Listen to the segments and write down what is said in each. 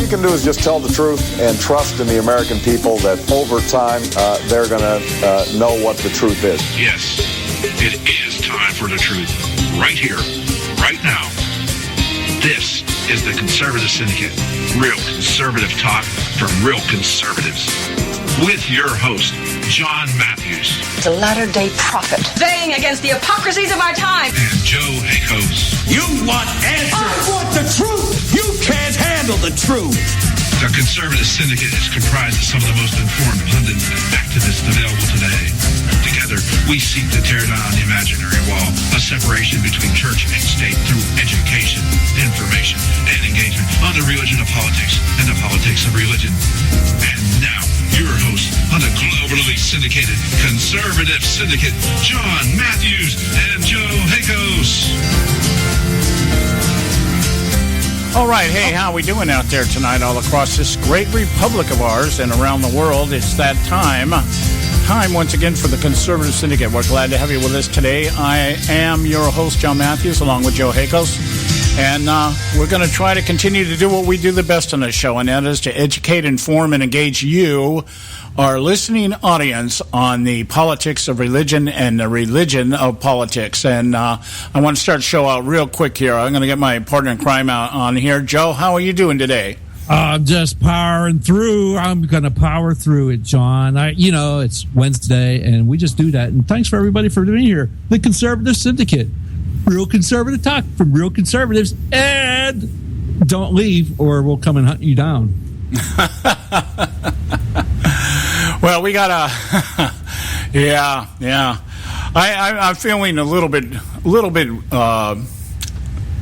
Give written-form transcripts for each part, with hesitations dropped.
you can do is just tell the truth and trust in the American people that over time they're going to know what the truth is. Yes, it is time for the truth. Right here, right now. This is the Conservative Syndicate. Real conservative talk from real conservatives. With your host, John Matthews. The latter-day prophet. Baying against the hypocrisies of our time. And Joe Hakos. You want answers. I want the truth. You can't handle the truth. The Conservative Syndicate is comprised of some of the most informed pundits and activists available today. Together, we seek to tear down the imaginary wall of separation between church and state through education, information, and engagement on the religion of politics and the politics of religion. And now, your host on the globally syndicated Conservative Syndicate, John Matthews and Joe Hakos. All right, hey, how we doing out there tonight all across this great republic of ours and around the world? It's that time once again for the Conservative Syndicate. We're glad to have you with us today. I am your host, John Matthews, along with Joe Hakos. And we're going to try to continue to do what we do the best on this show, and that is to educate, inform, and engage you, our listening audience, on the politics of religion and the religion of politics. And I want to start the show out real quick here. I'm going to get my partner in crime out on here. Joe, how are you doing today? I'm just powering through. I'm going to power through it, John. It's Wednesday, and we just do that. And thanks for everybody for being here. The Conservative Syndicate. Real conservative talk from real conservatives. And don't leave, or we'll come and hunt you down. Well, we got a... yeah. I'm feeling a little bit, not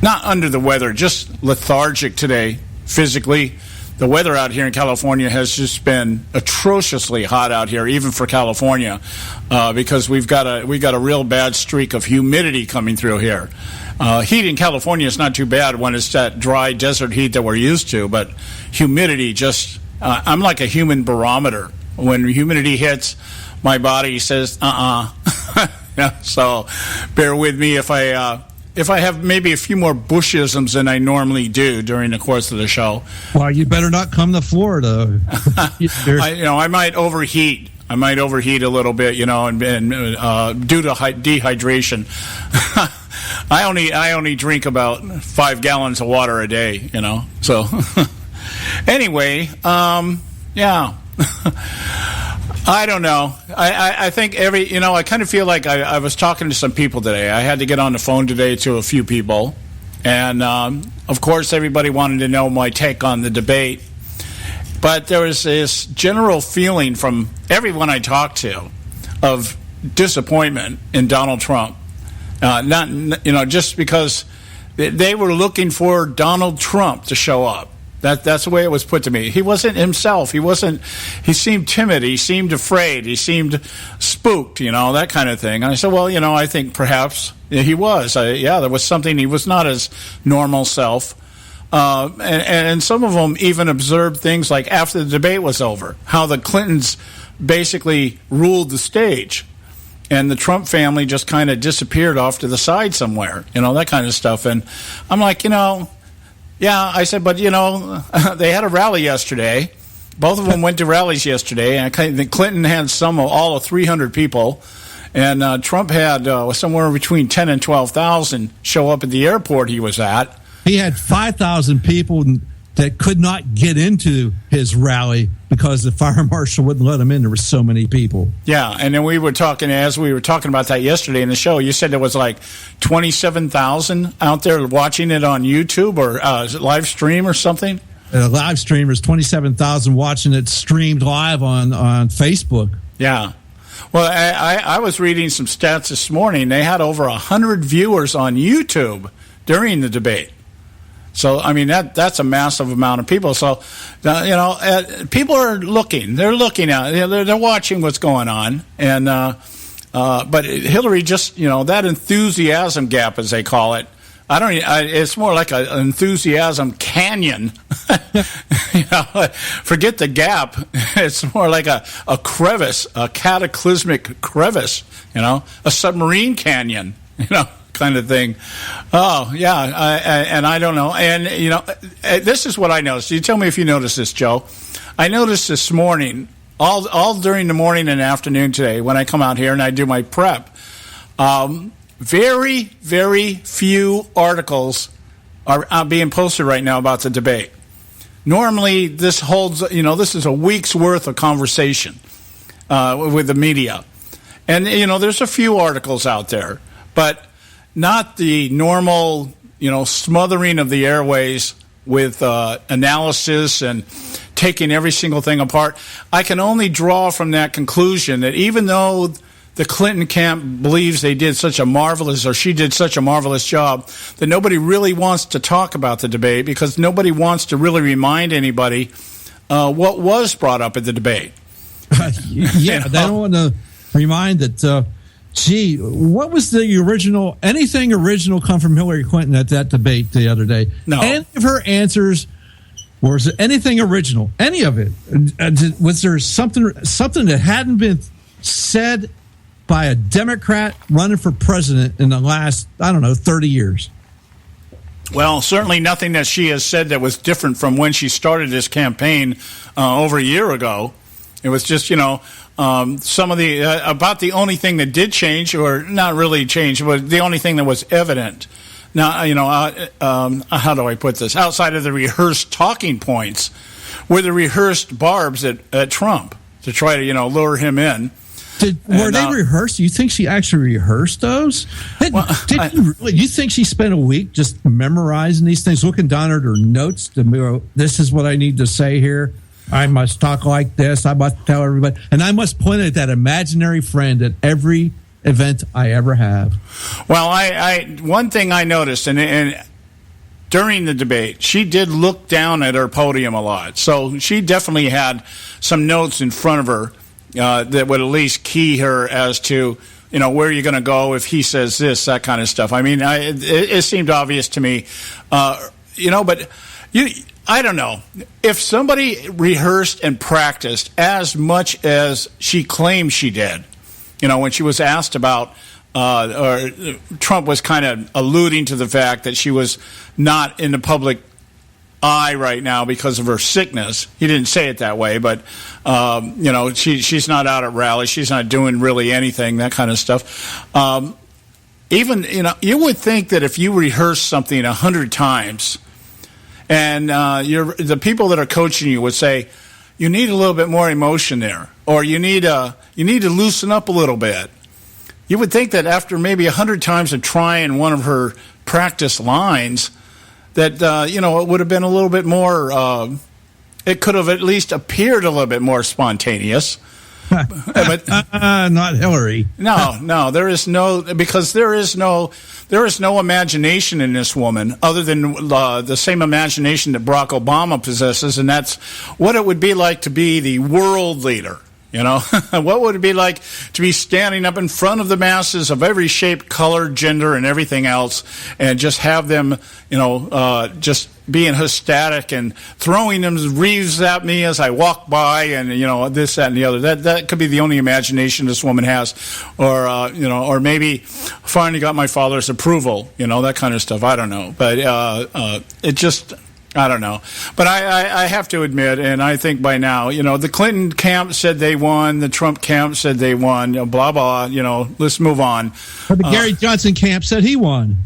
under the weather, just lethargic today. Physically, the weather out here in California has just been atrociously hot out here, even for California, because we got a real bad streak of humidity coming through here. Heat in California is not too bad when it's that dry desert heat that we're used to, but humidity just I'm like a human barometer. When humidity hits, my body says yeah, so bear with me if I have maybe a few more Bushisms than I normally do during the course of the show. Well, you better not come to Florida. I might overheat. I might overheat a little bit, and due to dehydration. I only drink about 5 gallons of water a day, So anyway, yeah. I don't know. I think I kind of feel like I was talking to some people today. I had to get on the phone today to a few people. And, of course, everybody wanted to know my take on the debate. But there was this general feeling from everyone I talked to of disappointment in Donald Trump. Just because they were looking for Donald Trump to show up. That's the way it was put to me. He wasn't himself. He seemed timid. He seemed afraid. He seemed spooked, that kind of thing. And I said, well, I think perhaps he was. There was something. He was not his normal self. And some of them even observed things like after the debate was over, how the Clintons basically ruled the stage. And the Trump family just kind of disappeared off to the side somewhere, that kind of stuff. And I'm like, yeah, I said, but, they had a rally yesterday. Both of them went to rallies yesterday. And Clinton had all of 300 people. And Trump had somewhere between 10 and 12,000 show up at the airport he was at. He had 5,000 people that could not get into his rally because the fire marshal wouldn't let him in. There were so many people. Yeah, and then we were talking about that yesterday in the show. You said there was like 27,000 out there watching it on YouTube or live stream or something? A live stream, there's 27,000 watching it streamed live on Facebook. Yeah. Well, I was reading some stats this morning. They had over 100 viewers on YouTube during the debate. So, I mean, that's a massive amount of people. So, people are looking. They're looking out. They're watching what's going on. And but Hillary just, that enthusiasm gap, as they call it, it's more like an enthusiasm canyon. Forget the gap. It's more like a crevice, a cataclysmic crevice, a submarine canyon, kind of thing. Oh, yeah, and I don't know. And, this is what I noticed. You tell me if you noticed this, Joe. I noticed this morning, all during the morning and afternoon today, when I come out here and I do my prep, very, very few articles are being posted right now about the debate. Normally, this holds, this is a week's worth of conversation with the media. And, there's a few articles out there, but not the normal, smothering of the airways with analysis and taking every single thing apart. I can only draw from that conclusion that even though the Clinton camp believes she did such a marvelous job, that nobody really wants to talk about the debate because nobody wants to really remind anybody what was brought up at the debate. Yeah, they don't want to remind that, what was the original, anything original come from Hillary Clinton at that debate the other day? No. Any of her answers, was it anything original? Any of it? Was there something that hadn't been said by a Democrat running for president in the last, 30 years? Well, certainly nothing that she has said that was different from when she started this campaign over a year ago. It was just, some of the about the only thing that did change, or not really change, but the only thing that was evident. Now, how do I put this? Outside of the rehearsed talking points, were the rehearsed barbs at Trump to try to, lure him in. Were they rehearsed? You think she actually rehearsed those? You think she spent a week just memorizing these things, looking down at her notes to go, this is what I need to say here. I must talk like this. I must tell everybody. And I must point at that imaginary friend at every event I ever have. Well, one thing I noticed, and during the debate, she did look down at her podium a lot. So she definitely had some notes in front of her that would at least key her as to, where you're going to go if he says this, that kind of stuff. I mean, it seemed obvious to me, but I don't know. If somebody rehearsed and practiced as much as she claimed she did, when she was asked about, or Trump was kind of alluding to the fact that she was not in the public eye right now because of her sickness. He didn't say it that way, but, she's not out at rallies. She's not doing really anything, that kind of stuff. Even, you would think that if you rehearse something 100 times, and the people that are coaching you would say, you need a little bit more emotion there, or you need to loosen up a little bit. You would think that after maybe 100 times of trying one of her practice lines, that it would have been a little bit more. It could have at least appeared a little bit more spontaneous. But not Hillary. No, there is no imagination in this woman other than the same imagination that Barack Obama possesses, and that's what it would be like to be the world leader. What would it be like to be standing up in front of the masses of every shape, color, gender, and everything else, and just have them, just being ecstatic and throwing them wreaths at me as I walk by, and this, that, and the other. That could be the only imagination this woman has, or maybe finally got my father's approval, that kind of stuff. I don't know, but it just. I don't know. But I have to admit, and I think by now, the Clinton camp said they won, the Trump camp said they won, blah, blah, let's move on. But the Gary Johnson camp said he won.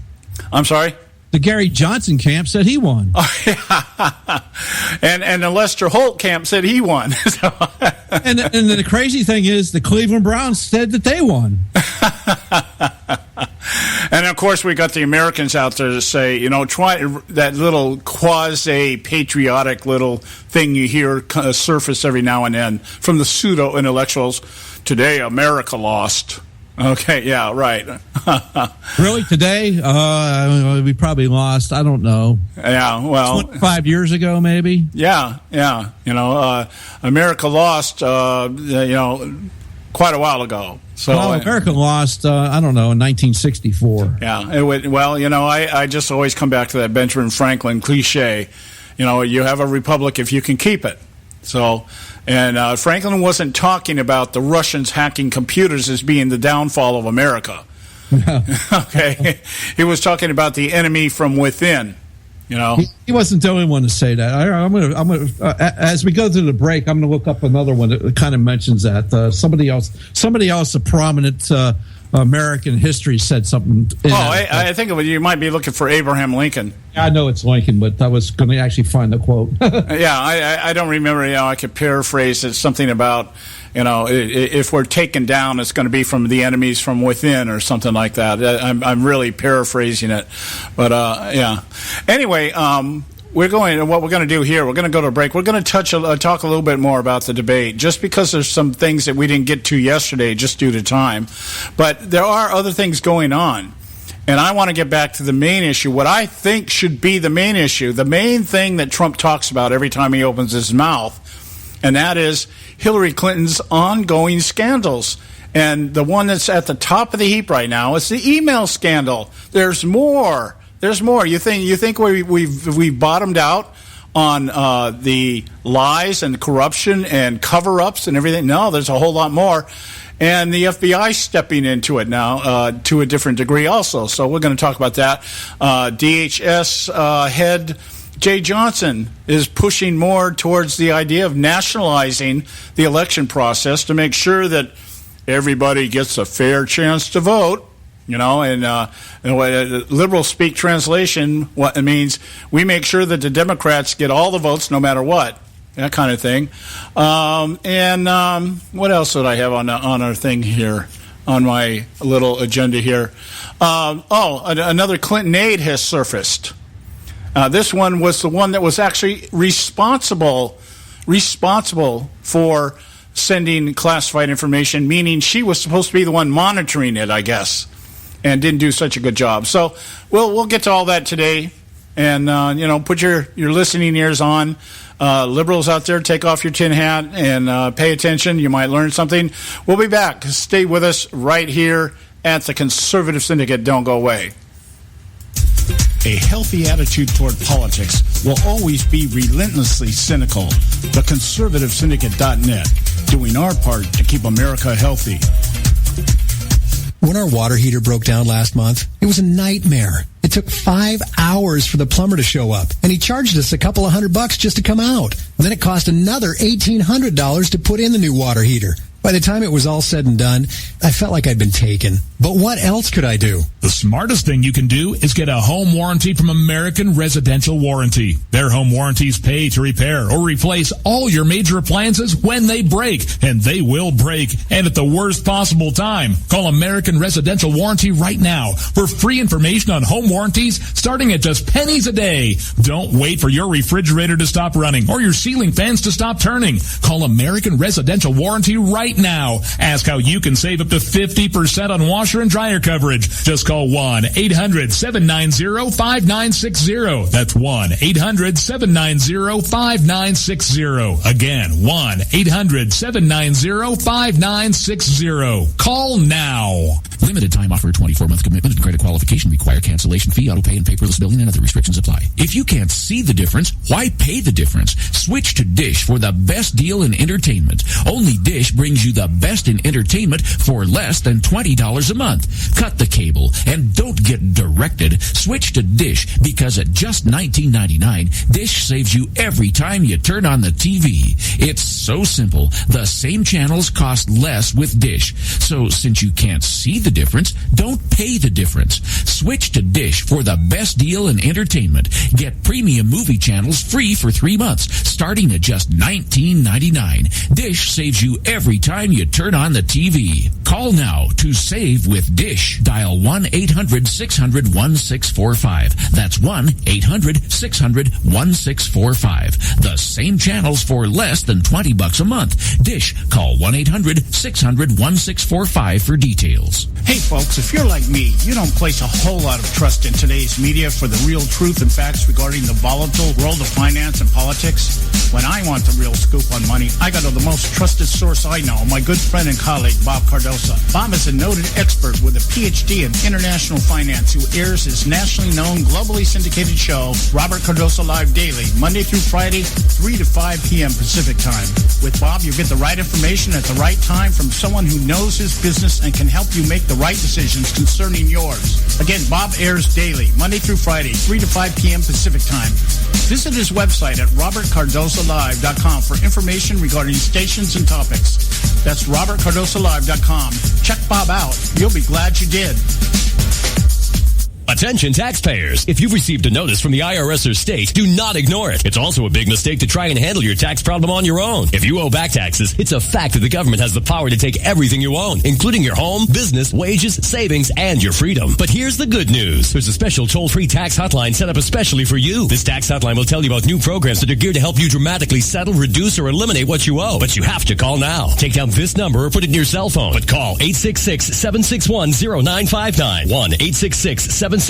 I'm sorry? The Gary Johnson camp said he won. Oh, yeah. And the Lester Holt camp said he won. and the crazy thing is the Cleveland Browns said that they won. And, of course, we got the Americans out there to say, try that little quasi-patriotic little thing you hear surface every now and then from the pseudo-intellectuals. Today, America lost. Okay, yeah, right. Really? Today? We probably lost, I don't know. Yeah, well. 25 years ago, maybe? Yeah. America lost, quite a while ago. So America lost, I don't know, in 1964. Yeah. I just always come back to that Benjamin Franklin cliche. You have a republic if you can keep it. So, and Franklin wasn't talking about the Russians hacking computers as being the downfall of America. Okay, he was talking about the enemy from within. You know, he wasn't the only one to say that. I'm gonna as we go through the break, I'm gonna look up another one that kind of mentions that. Somebody else, a prominent American history said something. I think you might be looking for Abraham Lincoln. I know it's Lincoln, but I was going to actually find the quote. Yeah, I don't remember. I could paraphrase it. Something about, if we're taken down, it's going to be from the enemies from within or something like that. I'm really paraphrasing it, but yeah. Anyway, what we're going to do here, we're going to go to a break. We're going to talk a little bit more about the debate, just because there's some things that we didn't get to yesterday just due to time. But there are other things going on. And I want to get back to the main issue, what I think should be the main issue, the main thing that Trump talks about every time he opens his mouth, and that is Hillary Clinton's ongoing scandals. And the one that's at the top of the heap right now is the email scandal. There's more. There's more. You think we've bottomed out on the lies and corruption and cover-ups and everything? No, there's a whole lot more. And the FBI stepping into it now to a different degree also. So we're going to talk about that. DHS head Jay Johnson is pushing more towards the idea of nationalizing the election process to make sure that everybody gets a fair chance to vote. And liberal speak translation, what it means, we make sure that the Democrats get all the votes no matter what. That kind of thing. And what else would I have on our thing here, on my little agenda here? Another Clinton aide has surfaced. This one was the one that was actually responsible for sending classified information, meaning she was supposed to be the one monitoring it, I guess, and didn't do such a good job. So we'll get to all that today. And, put your listening ears on. Liberals out there, take off your tin hat and pay attention. You might learn something. We'll be back. Stay with us right here at the Conservative Syndicate. Don't go away. A healthy attitude toward politics will always be relentlessly cynical. TheConservativeSyndicate.net, doing our part to keep America healthy. When our water heater broke down last month, it was a nightmare. It took 5 hours for the plumber to show up, and he charged us a couple of $100 just to come out. And then it cost another $1,800 to put in the new water heater. By the time it was all said and done, I felt like I'd been taken. But what else could I do? The smartest thing you can do is get a home warranty from American Residential Warranty. Their home warranties pay to repair or replace all your major appliances when they break, and they will break, and at the worst possible time. Call American Residential Warranty right now for free information on home warranties starting at just pennies a day. Don't wait for your refrigerator to stop running or your ceiling fans to stop turning. Call American Residential Warranty right now. Ask how you can save up to 50% on washer and dryer coverage. Just call 1-800-790-5960. That's 1-800-790-5960. Again, 1-800-790-5960. Call now. Limited time offer, 24-month commitment and credit qualification require cancellation fee, auto pay, and paperless billing, and other restrictions apply. If you can't see the difference, why pay the difference? Switch to Dish for the best deal in entertainment. Only Dish brings you the best in entertainment for less than $20 a month. Cut the cable and don't get directed. Switch to Dish because at just $19.99, Dish saves you every time you turn on the TV. It's so simple. The same channels cost less with Dish. So since you can't see the difference, don't pay the difference. Switch to Dish for the best deal in entertainment. Get premium movie channels free for 3 months, starting at just $19.99. Dish saves you every time you turn on the TV. Call now to save with Dish. Dial 1-800-600-1645. That's 1-800-600-1645. The same channels for less than $20 a month. Dish. Call 1-800-600-1645 for details. Hey folks, if you're like me, you don't place a whole lot of trust in today's media for the real truth and facts regarding the volatile world of finance and politics. When I want the real scoop on money, I go to the most trusted source I know, my good friend and colleague, Bob Cardoso. Bob is a noted expert with a PhD in international finance who airs his nationally known, globally syndicated show, Robert Cardoso Live Daily, Monday through Friday, 3 to 5 p.m. Pacific Time. With Bob, you get the right information at the right time from someone who knows his business and can help you make the right decisions concerning yours. Again, Bob airs daily, Monday through Friday, 3 to 5 p.m. Pacific Time. Visit his website at robertcardosalive.com for information regarding stations and topics. That's robertcardosalive.com. Check Bob out. You'll be glad you did. Attention taxpayers. If you've received a notice from the IRS or state, do not ignore it. It's also a big mistake to try and handle your tax problem on your own. If you owe back taxes, it's a fact that the government has the power to take everything you own, including your home, business, wages, savings, and your freedom. But here's the good news. There's a special toll-free tax hotline set up especially for you. This tax hotline will tell you about new programs that are geared to help you dramatically settle, reduce, or eliminate what you owe. But you have to call now. Take down this number or put it in your cell phone. But call 866-761-0959. 1-866-761-0959. When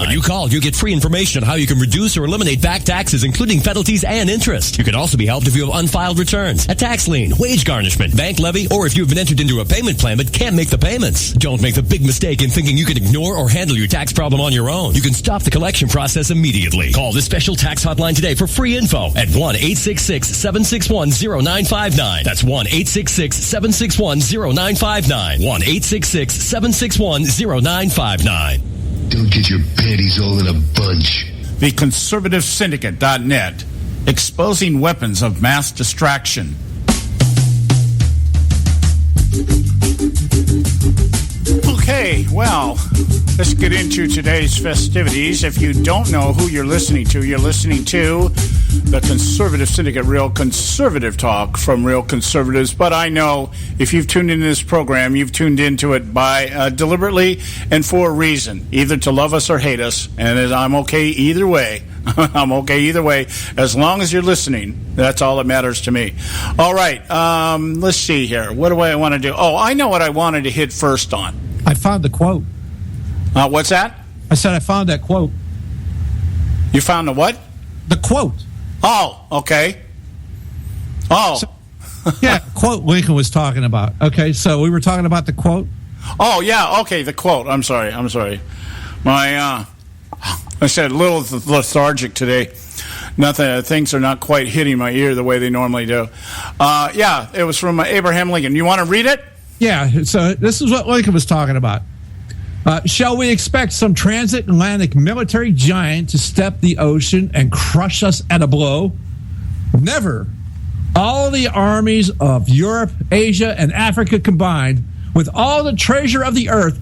you call, you get free information on how you can reduce or eliminate back taxes, including penalties and interest. You can also be helped if you have unfiled returns, a tax lien, wage garnishment, bank levy, or if you've been entered into a payment plan but can't make the payments. Don't make the big mistake in thinking you can ignore or handle your tax problem on your own. You can stop the collection process immediately. Call this special tax hotline today for free info at 1-866-761-0959. That's 1-866-761-0959. 1-866-761-0959. Don't get your panties all in a bunch. The Conservative Syndicate.net, exposing weapons of mass distraction. Okay, well, let's get into today's festivities. If you don't know who you're listening to the Conservative Syndicate, real conservative talk from real conservatives. But I know if you've tuned into this program, you've tuned into it by deliberately and for a reason, either to love us or hate us. And I'm okay either way. I'm okay either way. As long as you're listening, that's all that matters to me. All right, let's see here. What do I want to do? Oh, I know what I wanted to hit first on. I found the quote. What's that? I said I found that quote. You found the what? The quote. Oh, okay. Oh. So, yeah, quote Lincoln was talking about. Okay, so we were talking about the quote. Oh, yeah, okay, the quote. I'm sorry. My, I said a little lethargic today. Nothing. Things are not quite hitting my ear the way they normally do. Yeah, it was from Abraham Lincoln. You want to read it? Yeah, so this is what Lincoln was talking about. Shall we expect some transatlantic military giant to step the ocean and crush us at a blow? Never. All the armies of Europe, Asia, and Africa combined, with all the treasure of the earth,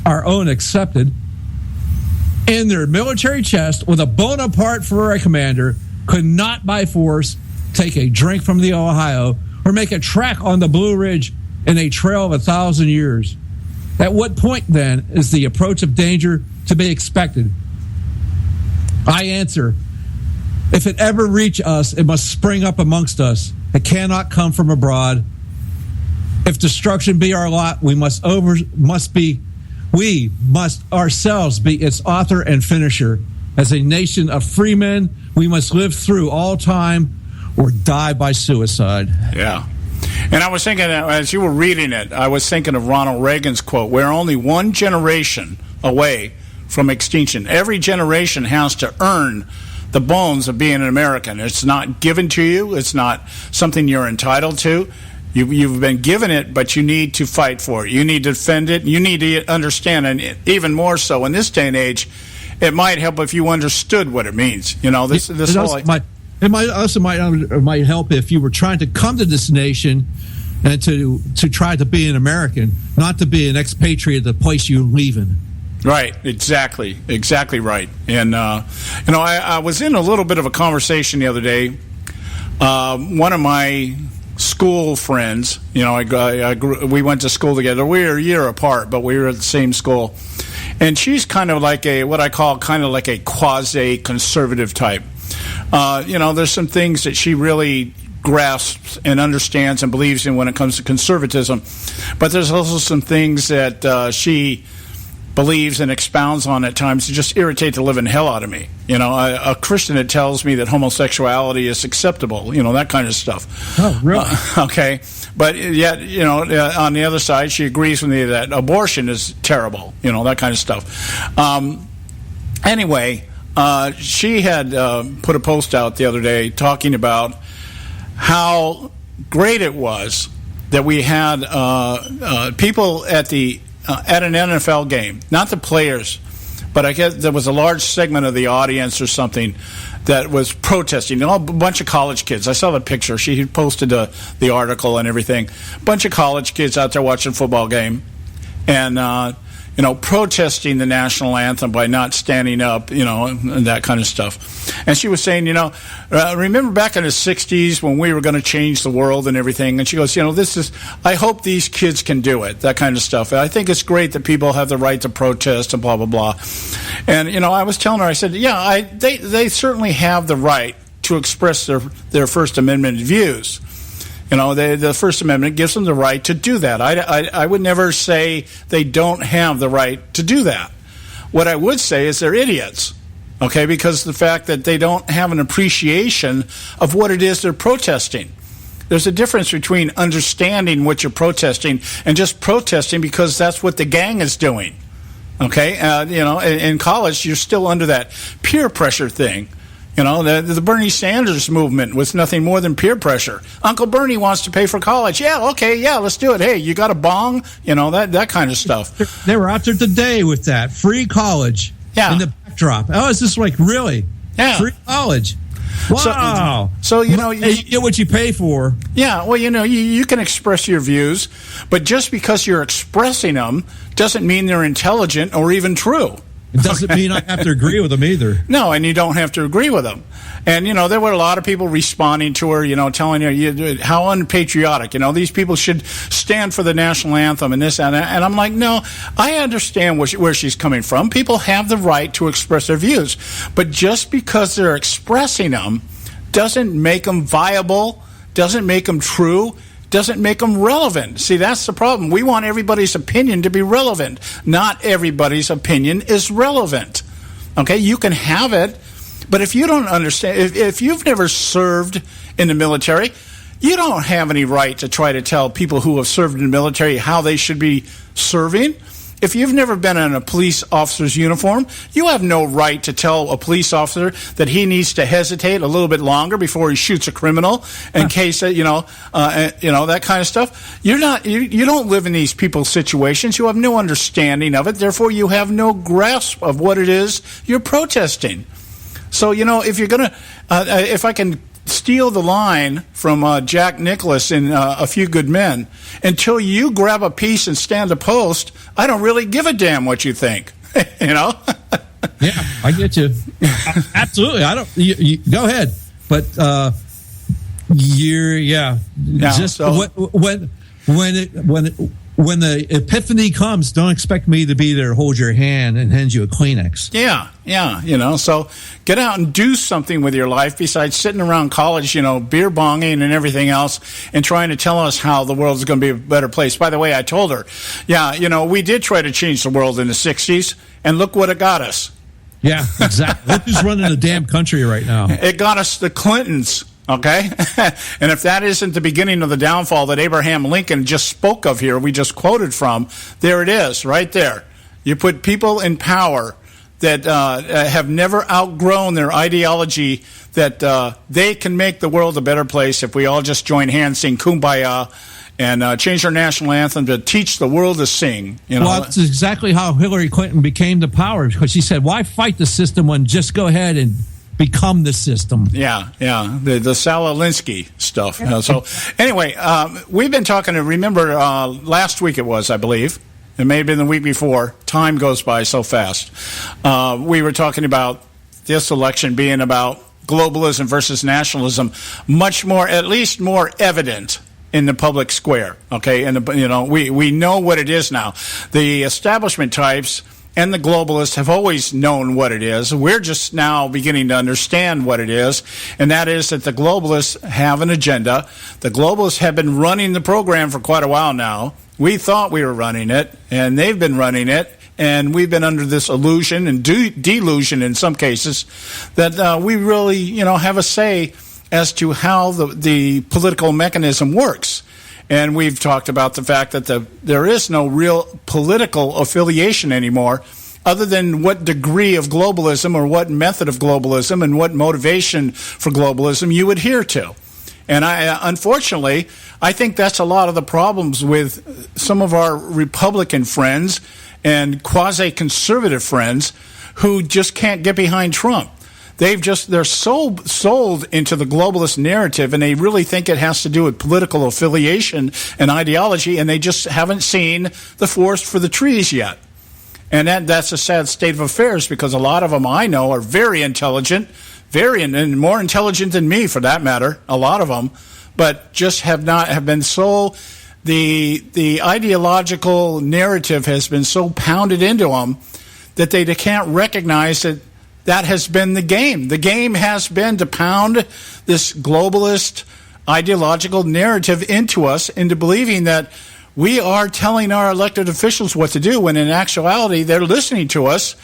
our own excepted, in their military chest with a Bonaparte for a commander, could not by force take a drink from the Ohio or make a track on the Blue Ridge in a trail of 1,000 years. At what point, then, is the approach of danger to be expected? I answer, if it ever reach us, it must spring up amongst us. It cannot come from abroad. If destruction be our lot, we must ourselves be its author and finisher. As a nation of free men, we must live through all time or die by suicide. Yeah. And I was thinking, as you were reading it, I was thinking of Ronald Reagan's quote, we're only one generation away from extinction. Every generation has to earn the bones of being an American. It's not given to you. It's not something you're entitled to. You've been given it, but you need to fight for it. You need to defend it. You need to understand, and even more so in this day and age, it might help if you understood what it means. You know, this whole... It might help if you were trying to come to this nation and to try to be an American, not to be an expatriate of the place you're leaving. Right, exactly right. And I was in a little bit of a conversation the other day. One of my school friends, we went to school together. We were a year apart, but we were at the same school. And she's kind of like what I call kind of like a quasi-conservative type. There's some things that she really grasps and understands and believes in when it comes to conservatism. But there's also some things that she believes and expounds on at times to just irritate the living hell out of me. A Christian that tells me that homosexuality is acceptable, that kind of stuff. Oh, really? Okay. But yet, on the other side, she agrees with me that abortion is terrible, that kind of stuff. Anyway, she had put a post out the other day talking about how great it was that we had people at the at an NFL game, not the players, but I guess there was a large segment of the audience or something that was protesting. A bunch of college kids. I saw the picture. She posted the article and everything. A bunch of college kids out there watching a football game and, protesting the national anthem by not standing up, and that kind of stuff. And she was saying, remember back in the 60s when we were going to change the world and everything? And she goes, I hope these kids can do it, that kind of stuff. I think it's great that people have the right to protest and blah, blah, blah. And, I was telling her, I said, they certainly have the right to express their First Amendment views. The First Amendment gives them the right to do that. I would never say they don't have the right to do that. What I would say is they're idiots, okay, because the fact that they don't have an appreciation of what it is they're protesting. There's a difference between understanding what you're protesting and just protesting because that's what the gang is doing, okay? In college, you're still under that peer pressure thing. The Bernie Sanders movement was nothing more than peer pressure. Uncle Bernie wants to pay for college. Yeah, okay, yeah, let's do it. Hey, you got a bong? That kind of stuff. They were out there today with that. Free college in the backdrop. Oh, it's just like, really? Yeah. Free college. Wow. So you get what you pay for. Yeah, well, you can express your views, but just because you're expressing them doesn't mean they're intelligent or even true. It doesn't mean I have to agree with them either. No, and you don't have to agree with them. And, there were a lot of people responding to her, telling her how unpatriotic. These people should stand for the national anthem and this and that. And I'm like, no, I understand where she's coming from. People have the right to express their views. But just because they're expressing them doesn't make them viable, doesn't make them true, doesn't make them relevant. See, that's the problem. We want everybody's opinion to be relevant. Not everybody's opinion is relevant. Okay, you can have it, but if you don't understand, if you've never served in the military, you don't have any right to try to tell people who have served in the military how they should be serving. If you've never been in a police officer's uniform, you have no right to tell a police officer that he needs to hesitate a little bit longer before he shoots a criminal in case that, that kind of stuff. You don't live in these people's situations. You have no understanding of it. Therefore, you have no grasp of what it is you're protesting. So, if you're going to, if I can steal the line from Jack Nicklaus in A Few Good Men, until you grab a piece and stand a post, I don't really give a damn what you think. Yeah, I get you. Absolutely. I don't. You go ahead, but just so. When the epiphany comes, don't expect me to be there to hold your hand and hand you a Kleenex. Yeah, so get out and do something with your life besides sitting around college, beer bonging and everything else and trying to tell us how the world is going to be a better place. By the way, I told her, we did try to change the world in the 60s, and look what it got us. Yeah, exactly. Look who's running the damn country right now. It got us the Clintons. Okay? And if that isn't the beginning of the downfall that Abraham Lincoln just spoke of here, we just quoted from, there it is, right there. You put people in power that have never outgrown their ideology that they can make the world a better place if we all just join hands, sing Kumbaya, and change our national anthem to teach the world to sing. Well, that's exactly how Hillary Clinton became the power, because she said, why fight the system when just go ahead and become the system? Yeah, the Sal Alinsky stuff. So anyway, we've been talking to, remember last week it was, I believe. It may have been the week before. Time goes by so fast. We were talking about this election being about globalism versus nationalism, much more, at least more evident in the public square. Okay, and we know what it is now. The establishment types and the globalists have always known what it is. We're just now beginning to understand what it is, and that is that the globalists have an agenda. The globalists have been running the program for quite a while now. We thought we were running it, and they've been running it, and we've been under this illusion and delusion in some cases that we really, have a say as to how the political mechanism works. And we've talked about the fact that there is no real political affiliation anymore, other than what degree of globalism or what method of globalism and what motivation for globalism you adhere to. And unfortunately, I think that's a lot of the problems with some of our Republican friends and quasi-conservative friends who just can't get behind Trump. They're so sold into the globalist narrative, and they really think it has to do with political affiliation and ideology, and they just haven't seen the forest for the trees yet. And that's a sad state of affairs, because a lot of them I know are very intelligent, and more intelligent than me for that matter, a lot of them, but just have been so, the ideological narrative has been so pounded into them that they can't recognize that has been the game. The game has been to pound this globalist ideological narrative into us, into believing that we are telling our elected officials what to do, when in actuality they're listening to us,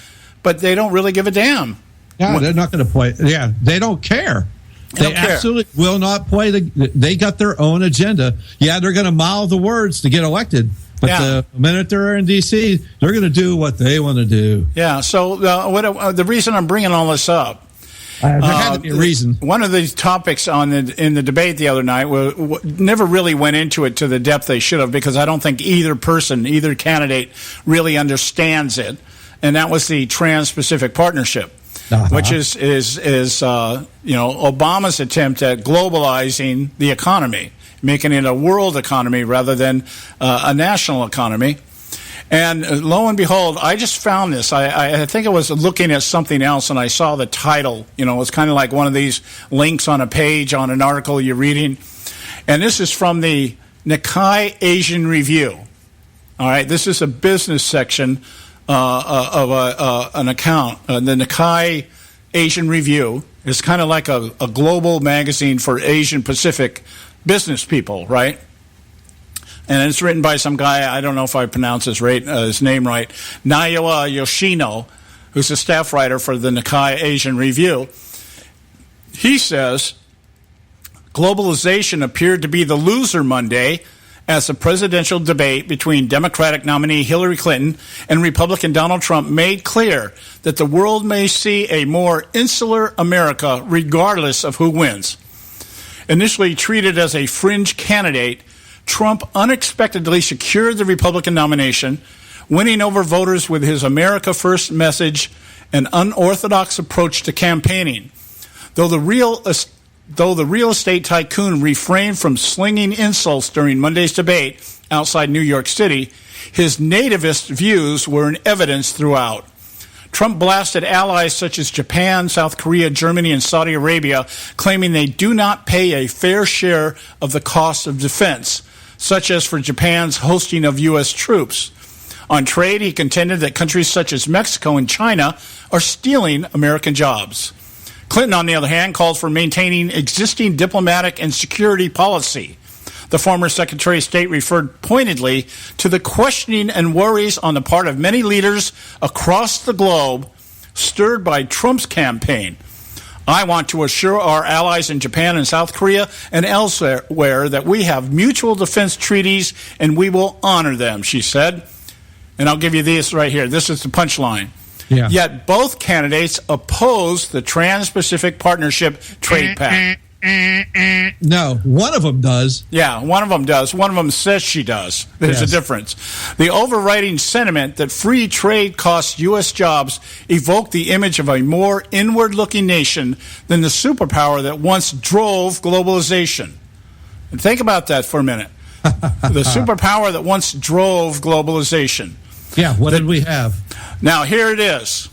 but they don't really give a damn. Yeah, they're not going to play. Yeah, they don't care. They absolutely will not play. They got their own agenda. Yeah, they're going to mouth the words to get elected. But the minute they're in D.C., they're going to do what they want to do. Yeah, so the reason I'm bringing all this up, there had to be a reason. One of the topics in the debate the other night never really went into it to the depth they should have, because I don't think either candidate really understands it, and that was the Trans-Pacific Partnership, which is Obama's attempt at globalizing the economy, making it a world economy rather than a national economy. And lo and behold, I just found this. I think I was looking at something else, and I saw the title. It's kind of like one of these links on a page on an article you're reading. And this is from the Nikkei Asian Review. All right, this is a business section of an account. The Nikkei Asian Review is kind of like a global magazine for Asian Pacific business people, right? And it's written by some guy, I don't know if I pronounce his name right, Naoya Yoshino, who's a staff writer for the Nikkei Asian Review. He says, globalization appeared to be the loser Monday as the presidential debate between Democratic nominee Hillary Clinton and Republican Donald Trump made clear that the world may see a more insular America regardless of who wins. Initially treated as a fringe candidate, Trump unexpectedly secured the Republican nomination, winning over voters with his America First message and unorthodox approach to campaigning. Though the real estate tycoon refrained from slinging insults during Monday's debate outside New York City, his nativist views were in evidence throughout. Trump blasted allies such as Japan, South Korea, Germany, and Saudi Arabia, claiming they do not pay a fair share of the cost of defense, such as for Japan's hosting of U.S. troops. On trade, he contended that countries such as Mexico and China are stealing American jobs. Clinton, on the other hand, called for maintaining existing diplomatic and security policy. The former Secretary of State referred pointedly to the questioning and worries on the part of many leaders across the globe stirred by Trump's campaign. I want to assure our allies in Japan and South Korea and elsewhere that we have mutual defense treaties and we will honor them, she said. And I'll give you this right here. This is the punchline. Yeah. Yet both candidates oppose the Trans-Pacific Partnership Trade Pact. No, one of them does. Yeah, one of them does. One of them says she does. There's a difference. The overriding sentiment that free trade costs U.S. jobs evoked the image of a more inward-looking nation than the superpower that once drove globalization. And think about that for a minute. The superpower that once drove globalization. Yeah, what did we have? Now, here it is.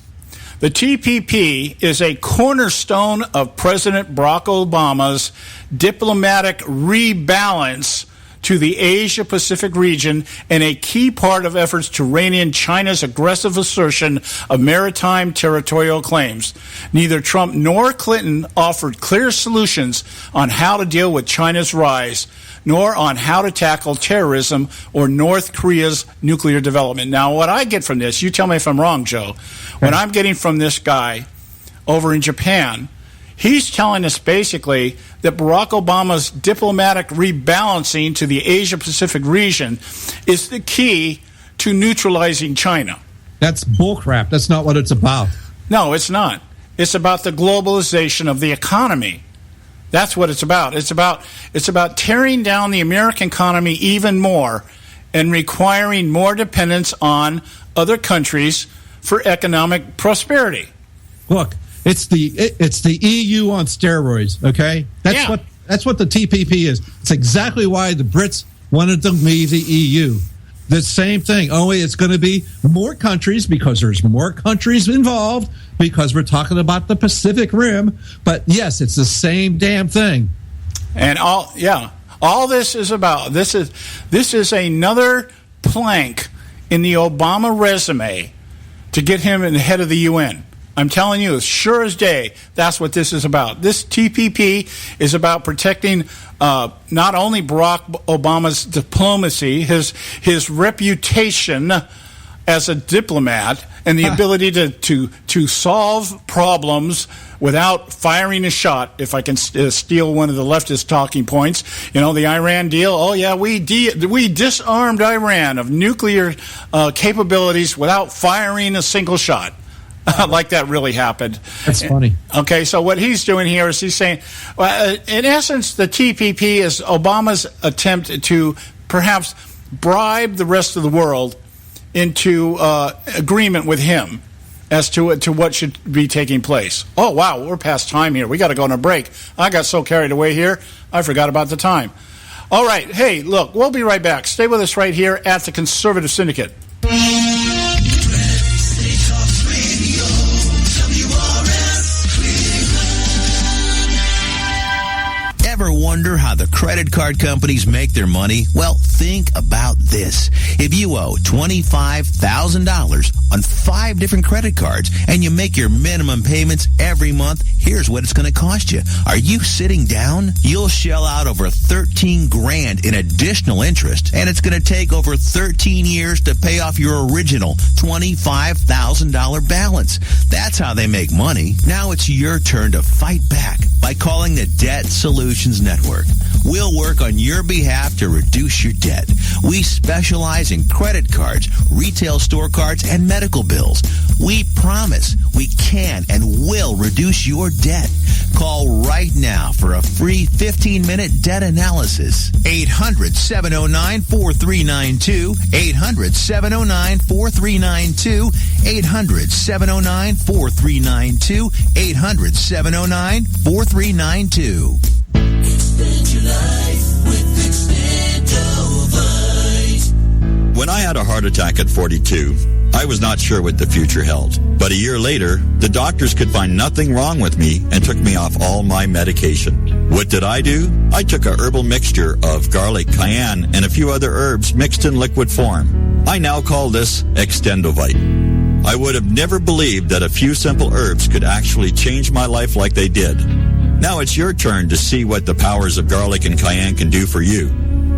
The TPP is a cornerstone of President Barack Obama's diplomatic rebalance to the Asia-Pacific region and a key part of efforts to rein in China's aggressive assertion of maritime territorial claims. Neither Trump nor Clinton offered clear solutions on how to deal with China's rise, nor on how to tackle terrorism or North Korea's nuclear development. Now, what I get from this, you tell me if I'm wrong, Joe, what I'm getting from this guy over in Japan, he's telling us basically that Barack Obama's diplomatic rebalancing to the Asia-Pacific region is the key to neutralizing China. That's bullcrap. That's not what it's about. No, it's not. It's about the globalization of the economy. That's what it's about. It's about tearing down the American economy even more and requiring more dependence on other countries for economic prosperity. Look, it's the EU on steroids, okay? That's what the TPP is. It's exactly why the Brits wanted to leave the EU. The same thing, only it's going to be more countries because there's more countries involved because we're talking about the Pacific Rim. But yes, it's the same damn thing. And all this is about, this is another plank in the Obama resume to get him in the head of the UN. I'm telling you, as sure as day, that's what this is about. This TPP is about protecting not only Barack Obama's diplomacy, his reputation as a diplomat, and the ability to solve problems without firing a shot. If I can steal one of the leftist talking points, the Iran deal. Oh yeah, we disarmed Iran of nuclear capabilities without firing a single shot. Like that really happened. That's funny. Okay, so what he's doing here is he's saying, in essence, the TPP is Obama's attempt to perhaps bribe the rest of the world into agreement with him as to what should be taking place. Oh, wow, we're past time here. We got to go on a break. I got so carried away here, I forgot about the time. All right, hey, look, we'll be right back. Stay with us right here at the Conservative Syndicate. Ever wonder how the credit card companies make their money? Well, think about this. If you owe $25,000 on 5 different credit cards and you make your minimum payments every month, here's what it's going to cost you. Are you sitting down? You'll shell out over $13,000 in additional interest, and it's going to take over 13 years to pay off your original $25,000 balance. That's how they make money. Now it's your turn to fight back by calling the Debt Solutions Network. We'll work on your behalf to reduce your debt. We specialize in credit cards, retail store cards, and medical bills. We promise we can and will reduce your debt. Call right now for a free 15-minute debt analysis. 800-709-4392. 800-709-4392. 800-709-4392. 800-709-4392. Expand your life with Expandovite. When I had a heart attack at 42, I was not sure what the future held. But a year later, the doctors could find nothing wrong with me and took me off all my medication. What did I do? I took a herbal mixture of garlic, cayenne, and a few other herbs mixed in liquid form. I now call this Extendovite. I would have never believed that a few simple herbs could actually change my life like they did. Now it's your turn to see what the powers of garlic and cayenne can do for you.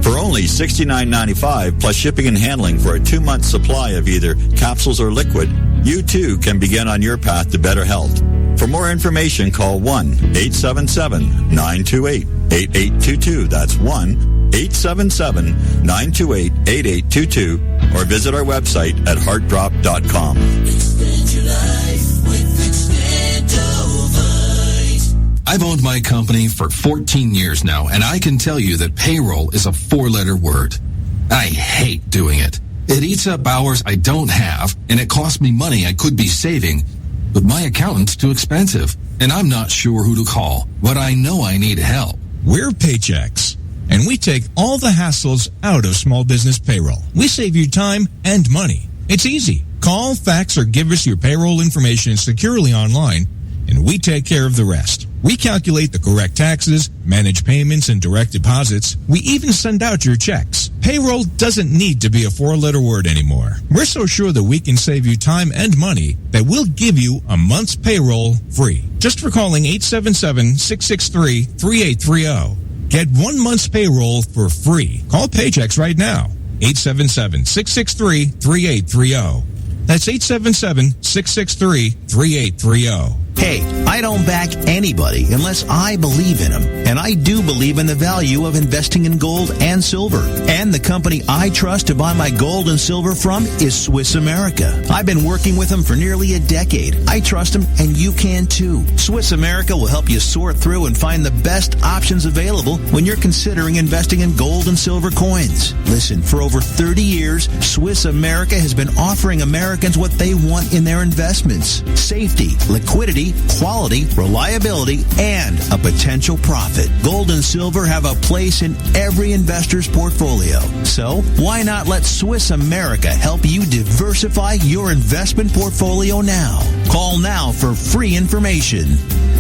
For only $69.95 plus shipping and handling for a 2-month supply of either capsules or liquid, you too can begin on your path to better health. For more information, call 1-877-928-8822. That's 1-877-928-8822. Or visit our website at heartdrop.com. Expand your life with Expandovite. I've owned my company for 14 years now, and I can tell you that payroll is a 4-letter word. I hate doing it. It eats up hours I don't have, and it costs me money I could be saving. But my accountant's too expensive, and I'm not sure who to call. But I know I need help. We're Paychex, and we take all the hassles out of small business payroll. We save you time and money. It's easy. Call, fax, or give us your payroll information securely online, and we take care of the rest. We calculate the correct taxes, manage payments and direct deposits. We even send out your checks. Payroll doesn't need to be a 4-letter word anymore. We're so sure that we can save you time and money that we'll give you a month's payroll free. Just for calling 877-663-3830. Get 1 month's payroll for free. Call Paychex right now. 877-663-3830. That's 877-663-3830. Hey, I don't back anybody unless I believe in them. And I do believe in the value of investing in gold and silver. And the company I trust to buy my gold and silver from is Swiss America. I've been working with them for nearly a decade. I trust them, and you can too. Swiss America will help you sort through and find the best options available when you're considering investing in gold and silver coins. Listen, for over 30 years, Swiss America has been offering Americans what they want in their investments: safety, liquidity, quality, reliability, and a potential profit. Gold and silver have a place in every investor's portfolio. So why not let Swiss America help you diversify your investment portfolio now? Call now for free information.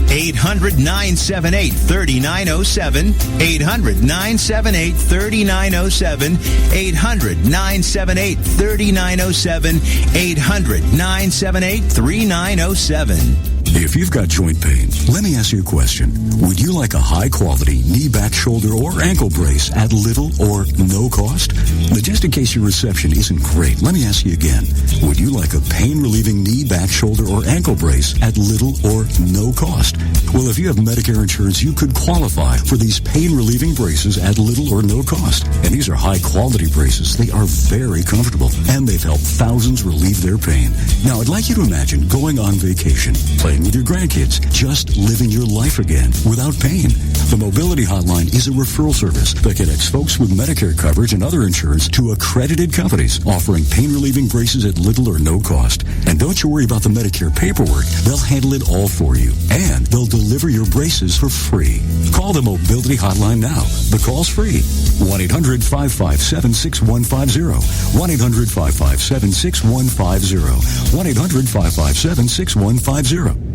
800-978-3907. 800-978-3907. 800-978-3907. 800-978-3907. If you've got joint pain, let me ask you a question. Would you like a high-quality knee, back, shoulder, or ankle brace at little or no cost? But just in case your reception isn't great, let me ask you again. Would you like a pain-relieving knee, back, shoulder, or ankle brace at little or no cost? Well, if you have Medicare insurance, you could qualify for these pain-relieving braces at little or no cost. And these are high-quality braces. They are very comfortable, and they've helped thousands relieve their pain. Now, I'd like you to imagine going on vacation, playing with your grandkids, just living your life again without pain. The Mobility Hotline is a referral service that connects folks with Medicare coverage and other insurance to accredited companies offering pain-relieving braces at little or no cost. And don't you worry about the Medicare paperwork. They'll handle it all for you. And they'll deliver your braces for free. Call the Mobility Hotline now. The call's free. 1-800-557-6150. 1-800-557-6150. 1-800-557-6150.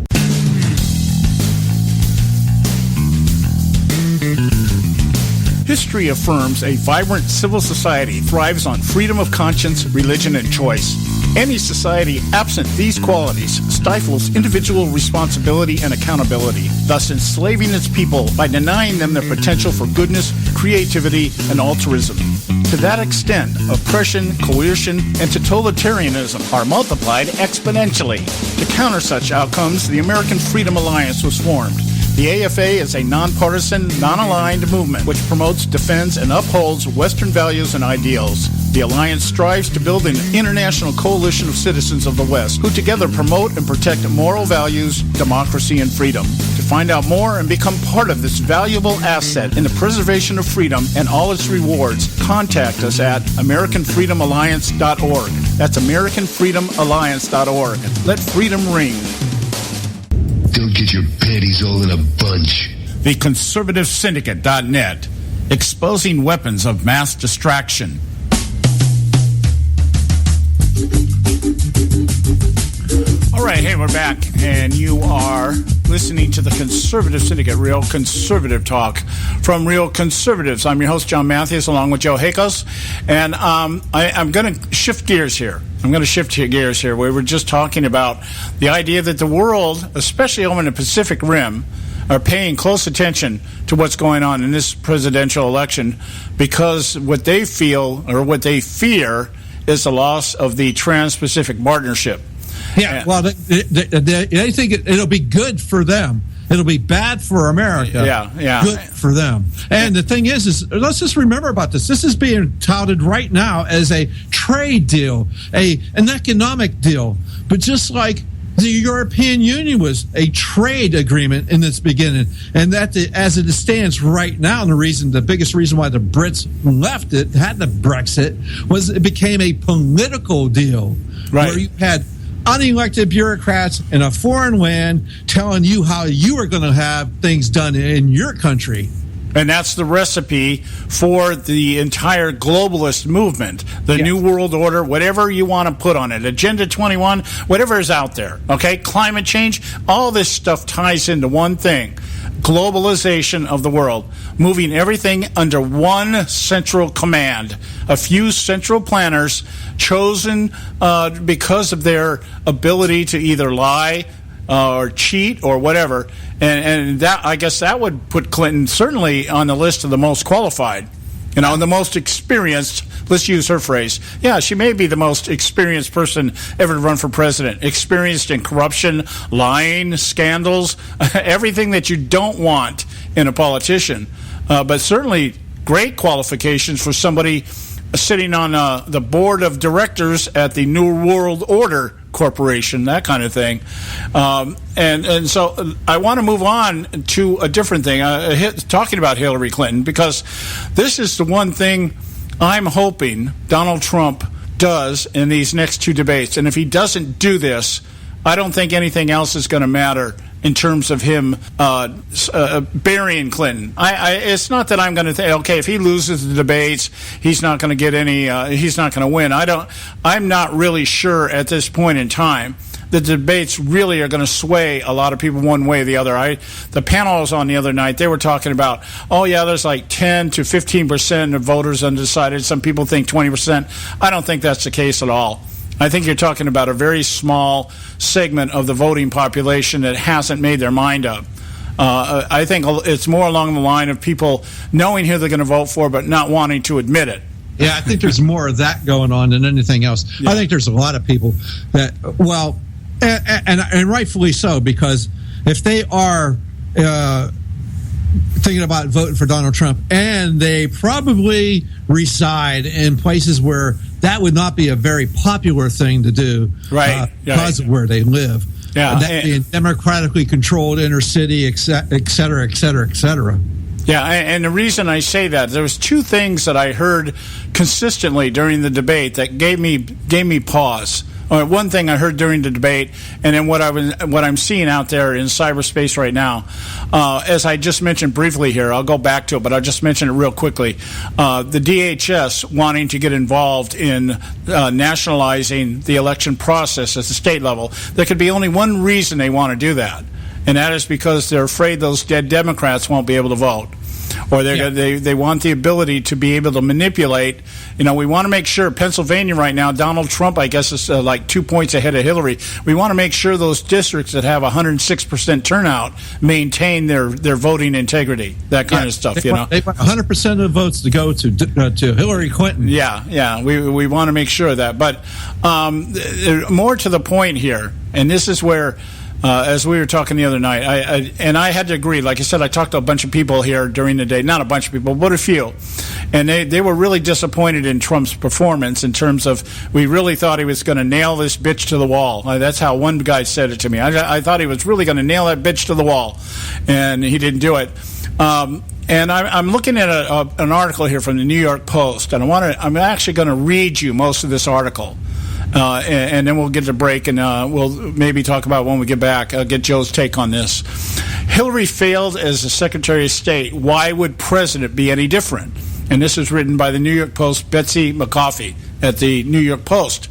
History affirms a vibrant civil society thrives on freedom of conscience, religion, and choice. Any society absent these qualities stifles individual responsibility and accountability, thus enslaving its people by denying them their potential for goodness, creativity, and altruism. To that extent, oppression, coercion, and totalitarianism are multiplied exponentially. To counter such outcomes, the American Freedom Alliance was formed. The AFA is a nonpartisan, non-aligned movement which promotes, defends, and upholds Western values and ideals. The Alliance strives to build an international coalition of citizens of the West who together promote and protect moral values, democracy, and freedom. To find out more and become part of this valuable asset in the preservation of freedom and all its rewards, contact us at AmericanFreedomAlliance.org. That's AmericanFreedomAlliance.org. Let freedom ring. Don't get your panties all in a bunch. The Conservative Syndicate.net, exposing weapons of mass distraction. All right, hey, we're back, and you are listening to the Conservative Syndicate, Real Conservative Talk from Real Conservatives. I'm your host, John Matthews, along with Joe Hakos, and I'm going to shift gears here. We were just talking about the idea that the world, especially over in the Pacific Rim, are paying close attention to what's going on in this presidential election because what they feel or what they fear is the loss of the Trans-Pacific Partnership. Yeah, well, they think it'll be good for them. It'll be bad for America. Yeah. Good for them. And the thing is let's just remember about this. This is being touted right now as a trade deal, an economic deal. But just like the European Union was a trade agreement in its beginning, and that as it stands right now, and the biggest reason why the Brits left it, had the Brexit, was it became a political deal. Right. Where you had unelected bureaucrats in a foreign land telling you how you are going to have things done in your country. And that's the recipe for the entire globalist movement, the New World Order, whatever you want to put on it, Agenda 21, whatever is out there, okay? Climate change, all this stuff ties into one thing, globalization of the world, moving everything under one central command, a few central planners chosen because of their ability to either lie or cheat or whatever, and that, I guess that would put Clinton certainly on the list of the most qualified. And the most experienced, let's use her phrase. Yeah, she may be the most experienced person ever to run for president. Experienced in corruption, lying, scandals, everything that you don't want in a politician. But certainly great qualifications for somebody sitting on the board of directors at the New World Order Corporation, that kind of thing. And so I want to move on to a different thing, talking about Hillary Clinton, because this is the one thing I'm hoping Donald Trump does in these next two debates. And if he doesn't do this, I don't think anything else is going to matter in terms of him burying Clinton. It's not that I'm going to think, okay, if he loses the debates, he's not going to get any. He's not going to win. I'm not really sure at this point in time. The debates really are going to sway a lot of people one way or the other. The panel I was on the other night, they were talking about, oh yeah, there's like 10 to 15% of voters undecided. Some people think 20%. I don't think that's the case at all. I think you're talking about a very small segment of the voting population that hasn't made their mind up. I think it's more along the line of people knowing who they're going to vote for but not wanting to admit it. Yeah, I think there's more of that going on than anything else. Yeah. I think there's a lot of people that, well, and rightfully so, because if they are thinking about voting for Donald Trump, and they probably reside in places where that would not be a very popular thing to do, right? Because of where they live. Yeah, that being democratically controlled inner city, et cetera, et cetera, et cetera. Yeah, and the reason I say that, there was two things that I heard consistently during the debate that gave me pause. One thing I heard during the debate, and then what I'm seeing out there in cyberspace right now, as I just mentioned briefly here, I'll go back to it, but I'll just mention it real quickly. The DHS wanting to get involved in nationalizing the election process at the state level. There could be only one reason they want to do that, and that is because they're afraid those dead Democrats won't be able to vote. Or they want the ability to be able to manipulate. We want to make sure Pennsylvania right now, Donald Trump, I guess, is like 2 points ahead of Hillary. We want to make sure those districts that have 106% turnout maintain their voting integrity, that kind of stuff. They want 100% of the votes to go to Hillary Clinton. Yeah. We want to make sure of that. But more to the point here, and this is where, as we were talking the other night, I had to agree. Like I said, I talked to a bunch of people here during the day. Not a bunch of people, but a few. And they were really disappointed in Trump's performance in terms of, we really thought he was going to nail this bitch to the wall. That's how one guy said it to me. I thought he was really going to nail that bitch to the wall. And he didn't do it. And I'm looking at an article here from the New York Post. And I'm actually going to read you most of this article. And then we'll get to break, and we'll maybe talk about when we get back. I'll get Joe's take on this. Hillary failed as the Secretary of State. Why would President be any different? And this is written by the New York Post, Betsy McCoffey at the New York Post.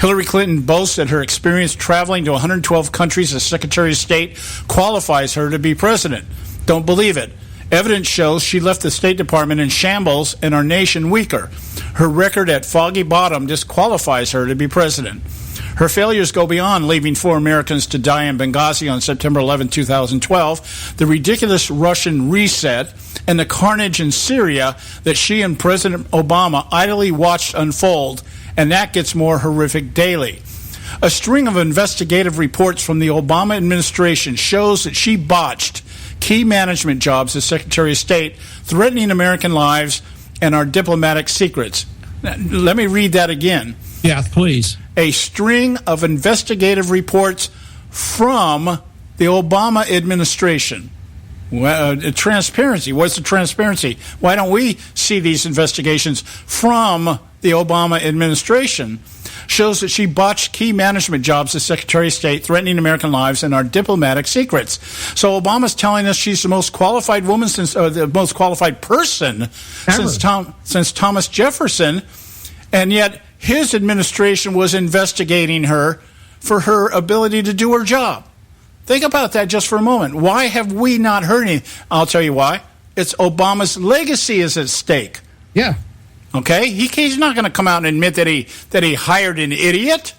Hillary Clinton boasts that her experience traveling to 112 countries as Secretary of State qualifies her to be president. Don't believe it. Evidence shows she left the State Department in shambles and our nation weaker. Her record at Foggy Bottom disqualifies her to be president. Her failures go beyond leaving 4 Americans to die in Benghazi on September 11, 2012, the ridiculous Russian reset, and the carnage in Syria that she and President Obama idly watched unfold, and that gets more horrific daily. A string of investigative reports from the Obama administration shows that she botched key management jobs as Secretary of State, threatening American lives and our diplomatic secrets. Let me read that again. Yeah, please. A string of investigative reports from the Obama administration. Transparency. What's the transparency? Why don't we see these investigations from the Obama administration? Shows that she botched key management jobs as Secretary of State, threatening American lives and our diplomatic secrets. So Obama's telling us she's the most qualified woman the most qualified person since Thomas Jefferson, and yet his administration was investigating her for her ability to do her job. Think about that just for a moment. Why have we not heard anything? I'll tell you why. It's Obama's legacy is at stake. Yeah. Okay, he's not going to come out and admit that he hired an idiot.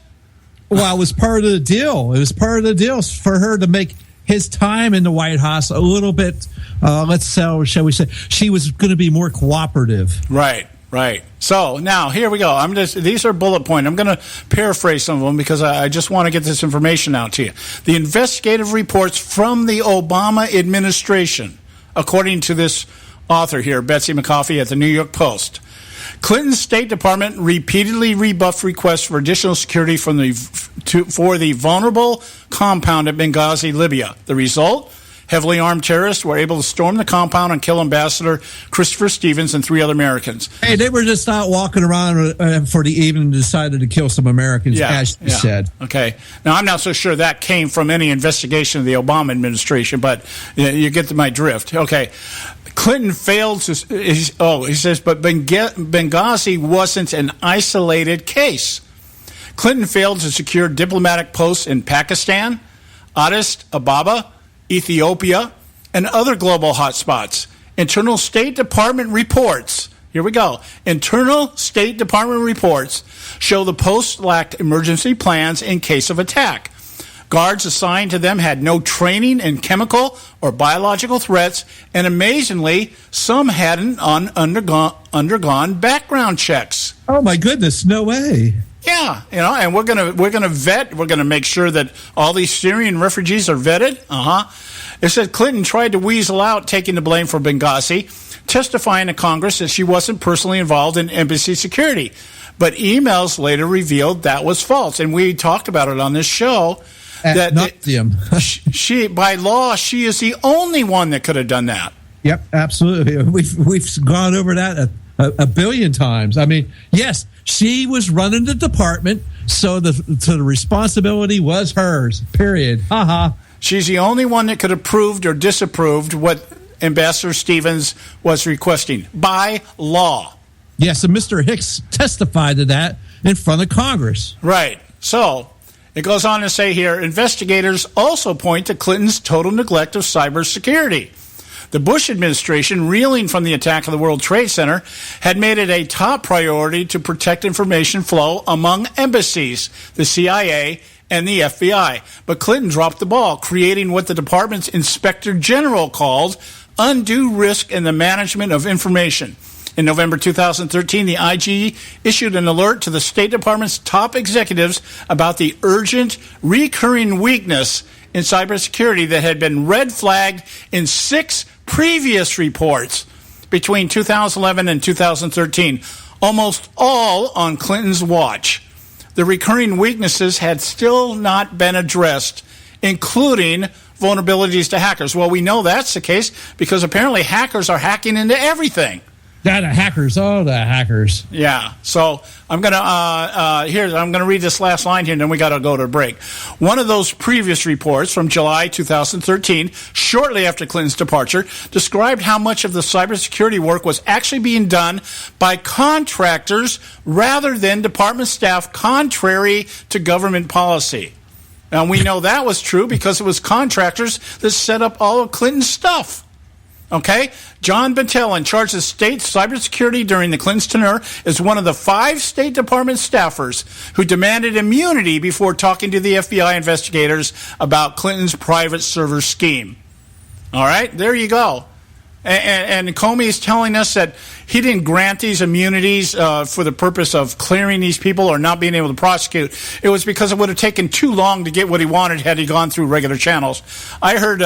Well, it was part of the deal. It was part of the deal for her to make his time in the White House a little bit, shall we say, she was going to be more cooperative. Right. So now here we go. These are bullet point. I'm going to paraphrase some of them because I just want to get this information out to you. The investigative reports from the Obama administration, according to this author here, Betsy McCoffey at the New York Post. Clinton's State Department repeatedly rebuffed requests for additional security for the vulnerable compound at Benghazi, Libya. The result? Heavily armed terrorists were able to storm the compound and kill Ambassador Christopher Stevens and 3 other Americans. Hey, they were just not walking around for the evening and decided to kill some Americans, as you said. Okay. Now, I'm not so sure that came from any investigation of the Obama administration, but you get my drift. Okay. Clinton failed to... he says, but Benghazi wasn't an isolated case. Clinton failed to secure diplomatic posts in Pakistan, Addis Ababa, Ethiopia, and other global hotspots. Internal State Department reports, here we go, Internal State Department reports show the posts lacked emergency plans in case of attack. Guards assigned to them had no training in chemical or biological threats, and amazingly, some hadn't undergone background checks. Oh my goodness, no way. Yeah, and we're gonna vet. We're gonna make sure that all these Syrian refugees are vetted. It said Clinton tried to weasel out taking the blame for Benghazi, testifying to Congress that she wasn't personally involved in embassy security. But emails later revealed that was false, and we talked about it on this show. She, by law, she is the only one that could have done that. Yep, absolutely. We've gone over that a billion times. I mean, yes, she was running the department, so the responsibility was hers. Period. She's the only one that could have proved or disapproved what Ambassador Stevens was requesting by law. Yes, and Mr. Hicks testified to that in front of Congress. Right. So it goes on to say here, investigators also point to Clinton's total neglect of cybersecurity. The Bush administration, reeling from the attack of the World Trade Center, had made it a top priority to protect information flow among embassies, the CIA, and the FBI. But Clinton dropped the ball, creating what the department's inspector general called undue risk in the management of information. In November 2013, the IG issued an alert to the State Department's top executives about the urgent, recurring weakness in cybersecurity that had been red flagged in 6 previous reports between 2011 and 2013, almost all on Clinton's watch. The recurring weaknesses had still not been addressed, including vulnerabilities to hackers. Well, we know that's the case because apparently hackers are hacking into everything. The hackers. Yeah. So I'm gonna read this last line here, and then we got to go to a break. One of those previous reports from July 2013, shortly after Clinton's departure, described how much of the cybersecurity work was actually being done by contractors rather than department staff, contrary to government policy. And we know that was true because it was contractors that set up all of Clinton's stuff. Okay? John Battelle, in charge of state cybersecurity during the Clinton's tenure, is one of the 5 State Department staffers who demanded immunity before talking to the FBI investigators about Clinton's private server scheme. All right? There you go. And Comey is telling us that he didn't grant these immunities for the purpose of clearing these people or not being able to prosecute. It was because it would have taken too long to get what he wanted had he gone through regular channels. I heard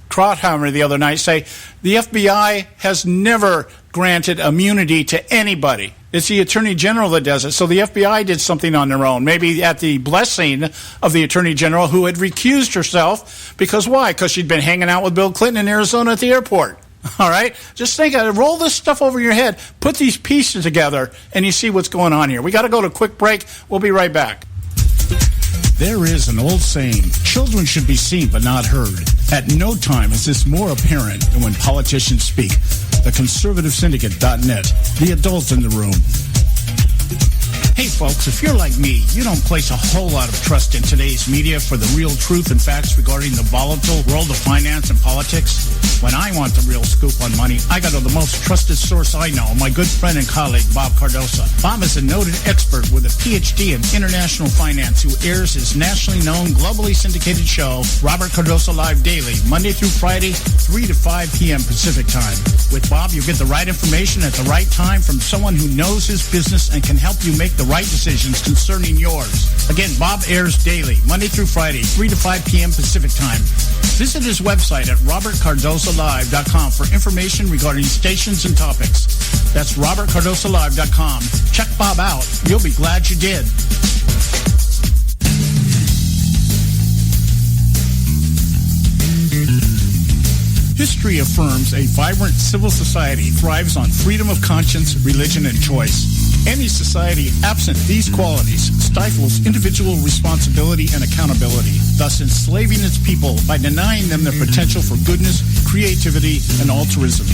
Krautheimer the other night say the FBI has never granted immunity to anybody. It's the Attorney General that does it. So the FBI did something on their own, maybe at the blessing of the Attorney General, who had recused herself. Because why? Because she'd been hanging out with Bill Clinton in Arizona at the airport. All right? Just think of it. Roll this stuff over your head. Put these pieces together, and you see what's going on here. We got to go to a quick break. We'll be right back. There is an old saying, children should be seen but not heard. At no time is this more apparent than when politicians speak. The Conservative Syndicate.net, the adults in the room. Hey folks, if you're like me, you don't place a whole lot of trust in today's media for the real truth and facts regarding the volatile world of finance and politics. When I want the real scoop on money, I go to the most trusted source I know, my good friend and colleague, Bob Cardoso. Bob is a noted expert with a PhD in international finance who airs his nationally known, globally syndicated show, Robert Cardoso Live Daily, Monday through Friday, 3 to 5 p.m. Pacific time. With Bob, you get the right information at the right time from someone who knows his business and can help you make the right decisions concerning yours. Again, Bob airs daily, Monday through Friday, 3 to 5 p.m. Pacific time. Visit his website at robertcardosolive.com for information regarding stations and topics. That's robertcardosolive.com. Check Bob out. You'll be glad you did. History affirms a vibrant civil society thrives on freedom of conscience, religion, and choice. Any society absent these qualities stifles individual responsibility and accountability, thus enslaving its people by denying them their potential for goodness, creativity, and altruism.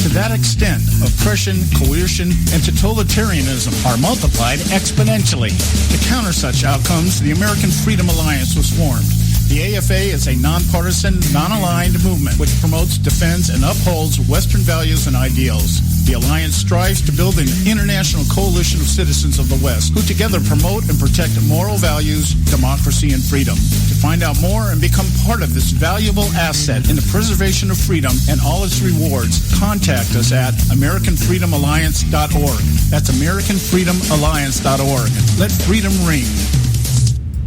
To that extent, oppression, coercion, and totalitarianism are multiplied exponentially. To counter such outcomes, the American Freedom Alliance was formed. The AFA is a nonpartisan, non-aligned movement which promotes, defends, and upholds Western values and ideals. The Alliance strives to build an international coalition of citizens of the West who together promote and protect moral values, democracy, and freedom. To find out more and become part of this valuable asset in the preservation of freedom and all its rewards, contact us at AmericanFreedomAlliance.org. That's AmericanFreedomAlliance.org. Let freedom ring.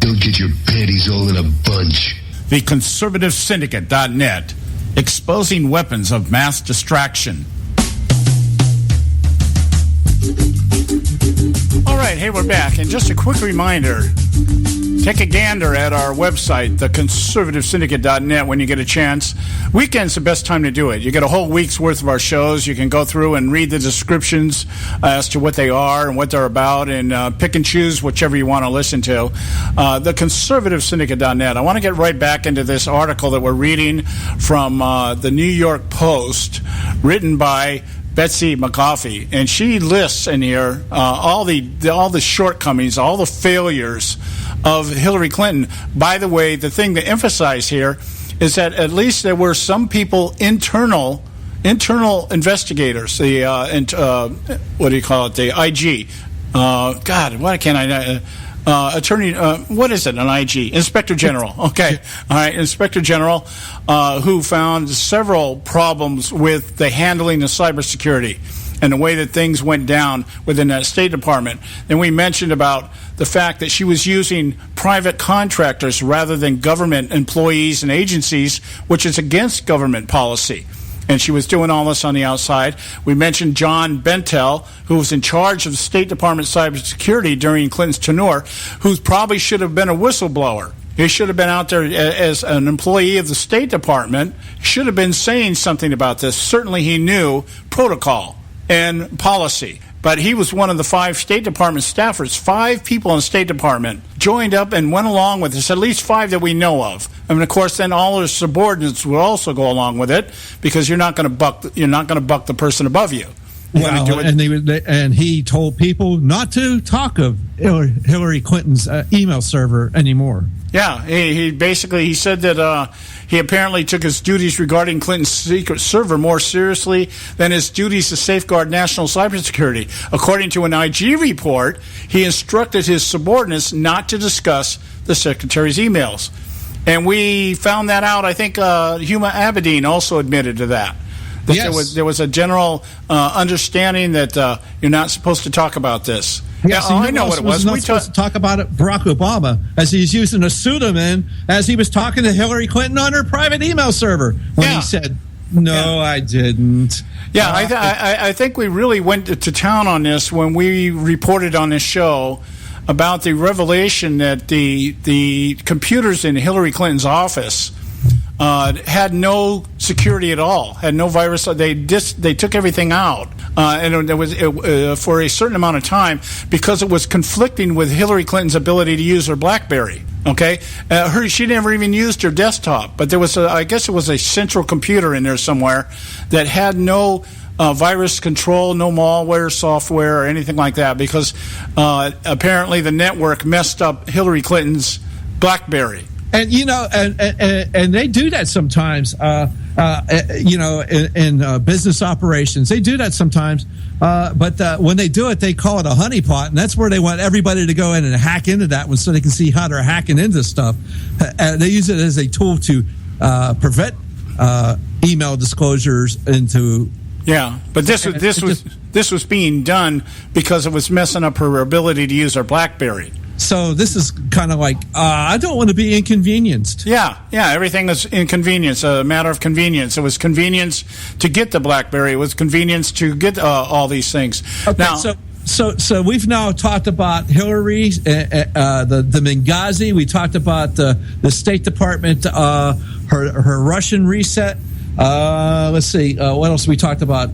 Don't get your panties all in a bunch. The Conservative Syndicate.net, exposing weapons of mass distraction. All right, hey, we're back. And just a quick reminder, take a gander at our website, theconservativesyndicate.net, when you get a chance. Weekend's the best time to do it. You get a whole week's worth of our shows. You can go through and read the descriptions as to what they are and what they're about, and pick and choose whichever you want to listen to. Theconservativesyndicate.net. I want to get right back into this article that we're reading from the New York Post, written by Betsy McCoffey, and she lists in here all the shortcomings, all the failures of Hillary Clinton. By the way, the thing to emphasize here is that at least there were some people, internal investigators, the what do you call it, the IG. God, why can't I? Attorney, what is it? An IG, Inspector General. Okay, all right, Inspector General, who found several problems with the handling of cybersecurity and the way that things went down within that State Department. And we mentioned about the fact that she was using private contractors rather than government employees and agencies, which is against government policy. And she was doing all this on the outside. We mentioned John Bentel, who was in charge of the State Department cybersecurity during Clinton's tenure, who probably should have been a whistleblower. He should have been out there as an employee of the State Department, should have been saying something about this. Certainly he knew protocol and policy. But he was one of the 5 State Department staffers. 5 people in the State Department joined up and went along with this, at least 5 that we know of. I mean, of course, then all their subordinates would also go along with it, because you're not going to buck the person above you. Well, and he told people not to talk of Hillary Clinton's email server anymore. Yeah, he said that he apparently took his duties regarding Clinton's secret server more seriously than his duties to safeguard national cybersecurity. According to an IG report, he instructed his subordinates not to discuss the secretary's emails. And we found that out. I think Huma Abedin also admitted to that. Yes. There was a general understanding that you're not supposed to talk about this. Yes, I know what it was. We supposed to talk about it, Barack Obama, as he's using a pseudonym as he was talking to Hillary Clinton on her private email server when he said, "No, I didn't." Yeah, I think we really went to town on this when we reported on this show about the revelation that the computers in Hillary Clinton's office had no security at all, had no virus. They took everything out, and it was for a certain amount of time because it was conflicting with Hillary Clinton's ability to use her BlackBerry. Okay, she never even used her desktop, but there was I guess it was a central computer in there somewhere that had no virus control, no malware software or anything like that, because apparently the network messed up Hillary Clinton's BlackBerry. And and they do that sometimes. In business operations, they do that sometimes. But when they do it, they call it a honeypot, and that's where they want everybody to go in and hack into that one, so they can see how they're hacking into stuff. They use it as a tool to prevent email disclosures into. Yeah, but this was being done because it was messing up her ability to use her BlackBerry. So this is kind of like, I don't want to be inconvenienced. Yeah, everything is inconvenience, a matter of convenience. It was convenience to get the BlackBerry. It was convenience to get all these things. Okay, now, so we've now talked about Hillary, the Benghazi. We talked about the State Department, her Russian reset. Let's see, what else we talked about?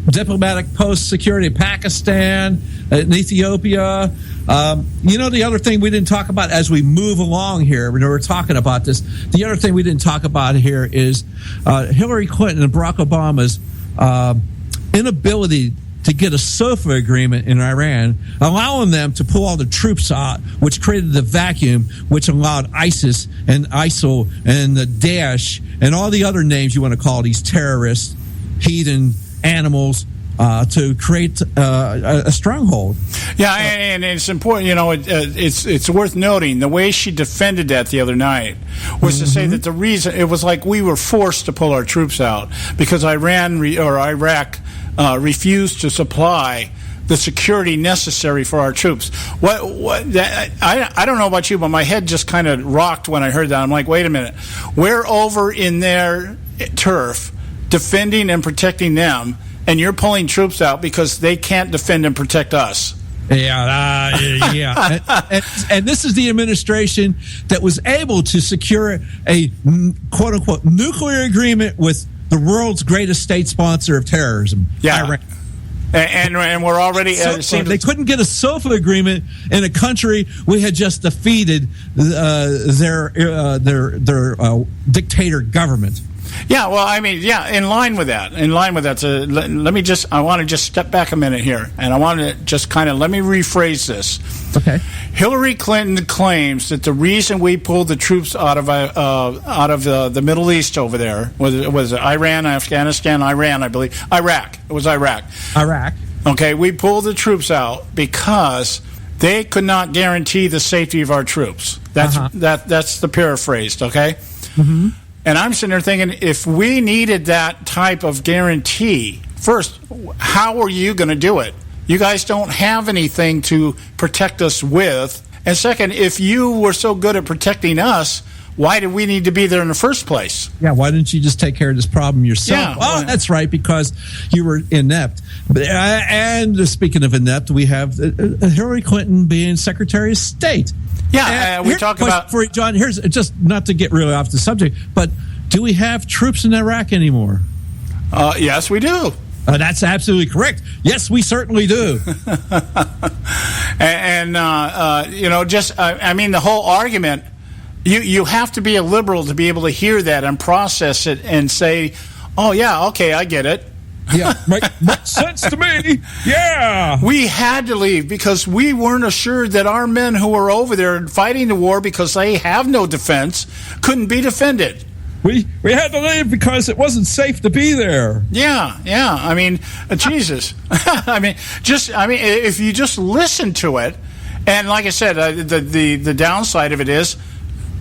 Diplomatic post security in Pakistan, in Ethiopia. The other thing we didn't talk about as we move along here, when we're talking about this, the other thing we didn't talk about here is Hillary Clinton and Barack Obama's inability to get a SOFA agreement in Iran, allowing them to pull all the troops out, which created the vacuum, which allowed ISIS and ISIL and the Daesh and all the other names you want to call these terrorists, heathen animals, to create a stronghold. Yeah, and it's important, it's worth noting the way she defended that the other night was to say that the reason, it was like we were forced to pull our troops out because Iraq refused to supply the security necessary for our troops. I don't know about you, but my head just kind of rocked when I heard that. I'm like, wait a minute. We're over in their turf defending and protecting them, and you're pulling troops out because they can't defend and protect us. Yeah. And this is the administration that was able to secure a quote-unquote nuclear agreement with the world's greatest state sponsor of terrorism, Iran. And we're already... they couldn't get a SOFA agreement in a country we had just defeated their dictator government. Yeah, well, I mean, in line with that. So I want to just step back a minute here, and I want to just let me rephrase this. Okay. Hillary Clinton claims that the reason we pulled the troops out of the Middle East over there was Iran, Afghanistan, Iran, I believe, Iraq. It was Iraq. Okay, we pulled the troops out because they could not guarantee the safety of our troops. That's the paraphrased. Okay. Mm-hmm. And I'm sitting there thinking, if we needed that type of guarantee, first, how are you going to do it? You guys don't have anything to protect us with. And second, if you were so good at protecting us, why did we need to be there in the first place? Yeah, why didn't you just take care of this problem yourself? Yeah, well, that's right, because you were inept. And speaking of inept, we have Hillary Clinton being Secretary of State. Yeah, we talk about... For you, John, here's just not to get really off the subject, but do we have troops in Iraq anymore? Yes, we do. That's absolutely correct. Yes, we certainly do. I mean, the whole argument, you have to be a liberal to be able to hear that and process it and say, oh, yeah, okay, I get it. Yeah, makes sense to me. Yeah. We had to leave because we weren't assured that our men who were over there fighting the war because they have no defense couldn't be defended. We had to leave because it wasn't safe to be there. Yeah. I mean, Jesus. If you just listen to it, and like I said, the downside of it is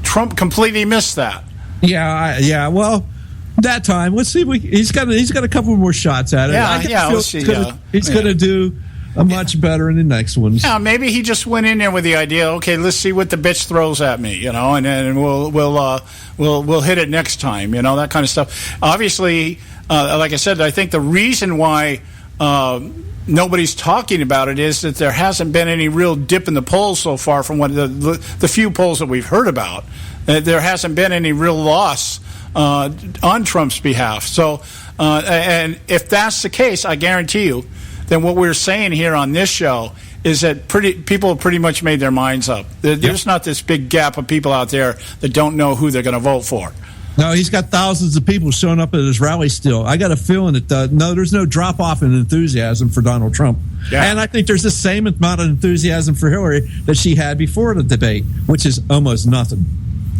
Trump completely missed that. Yeah. Well, that time, let's see. He's got a couple more shots at it. Let's see. He's going to do much better in the next ones. Yeah, maybe he just went in there with the idea, okay, let's see what the bitch throws at me, and then we'll hit it next time, that kind of stuff. Obviously, like I said, I think the reason why nobody's talking about it is that there hasn't been any real dip in the polls so far from what the few polls that we've heard about. There hasn't been any real loss on Trump's behalf. So, and if that's the case, I guarantee you, then what we're saying here on this show is that people have pretty much made their minds up. There's not this big gap of people out there that don't know who they're going to vote for. No, he's got thousands of people showing up at his rally still. I got a feeling that, no, there's no drop-off in enthusiasm for Donald Trump. Yeah. And I think there's the same amount of enthusiasm for Hillary that she had before the debate, which is almost nothing.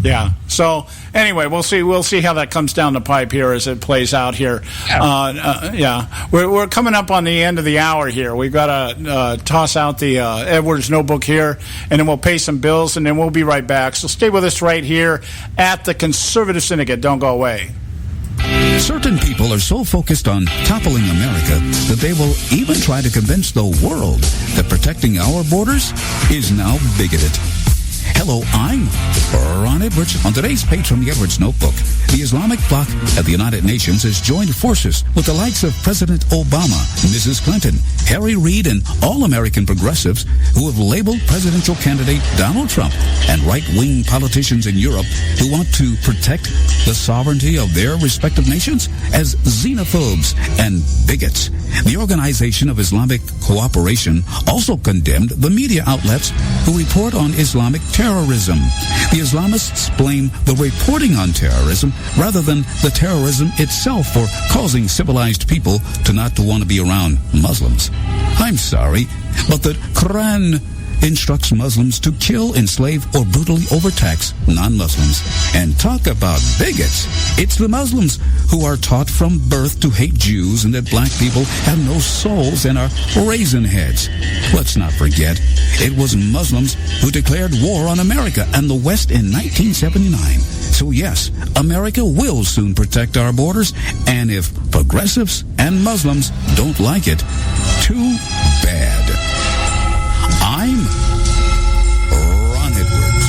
Yeah. So anyway, we'll see how that comes down the pipe here as it plays out here. Yeah. We're coming up on the end of the hour here. We've got to toss out the Edwards notebook here, and then we'll pay some bills, and then we'll be right back. So stay with us right here at the Conservative Syndicate. Don't go away. Certain people are so focused on toppling America that they will even try to convince the world that protecting our borders is now bigoted. Hello, I'm Ron Edwards. On today's page from the Edwards Notebook, the Islamic bloc at the United Nations has joined forces with the likes of President Obama, Mrs. Clinton, Harry Reid, and all American progressives who have labeled presidential candidate Donald Trump and right-wing politicians in Europe who want to protect the sovereignty of their respective nations as xenophobes and bigots. The Organization of Islamic Cooperation also condemned the media outlets who report on Islamic terrorism. The Islamists blame the reporting on terrorism rather than the terrorism itself for causing civilized people to not to want to be around Muslims. I'm sorry, but the Quran instructs Muslims to kill, enslave, or brutally overtax non-Muslims. And talk about bigots. It's the Muslims who are taught from birth to hate Jews and that black people have no souls and are raisin heads. Let's not forget, it was Muslims who declared war on America and the West in 1979. So yes, America will soon protect our borders, and if progressives and Muslims don't like it, too bad. I'm Ron Edwards.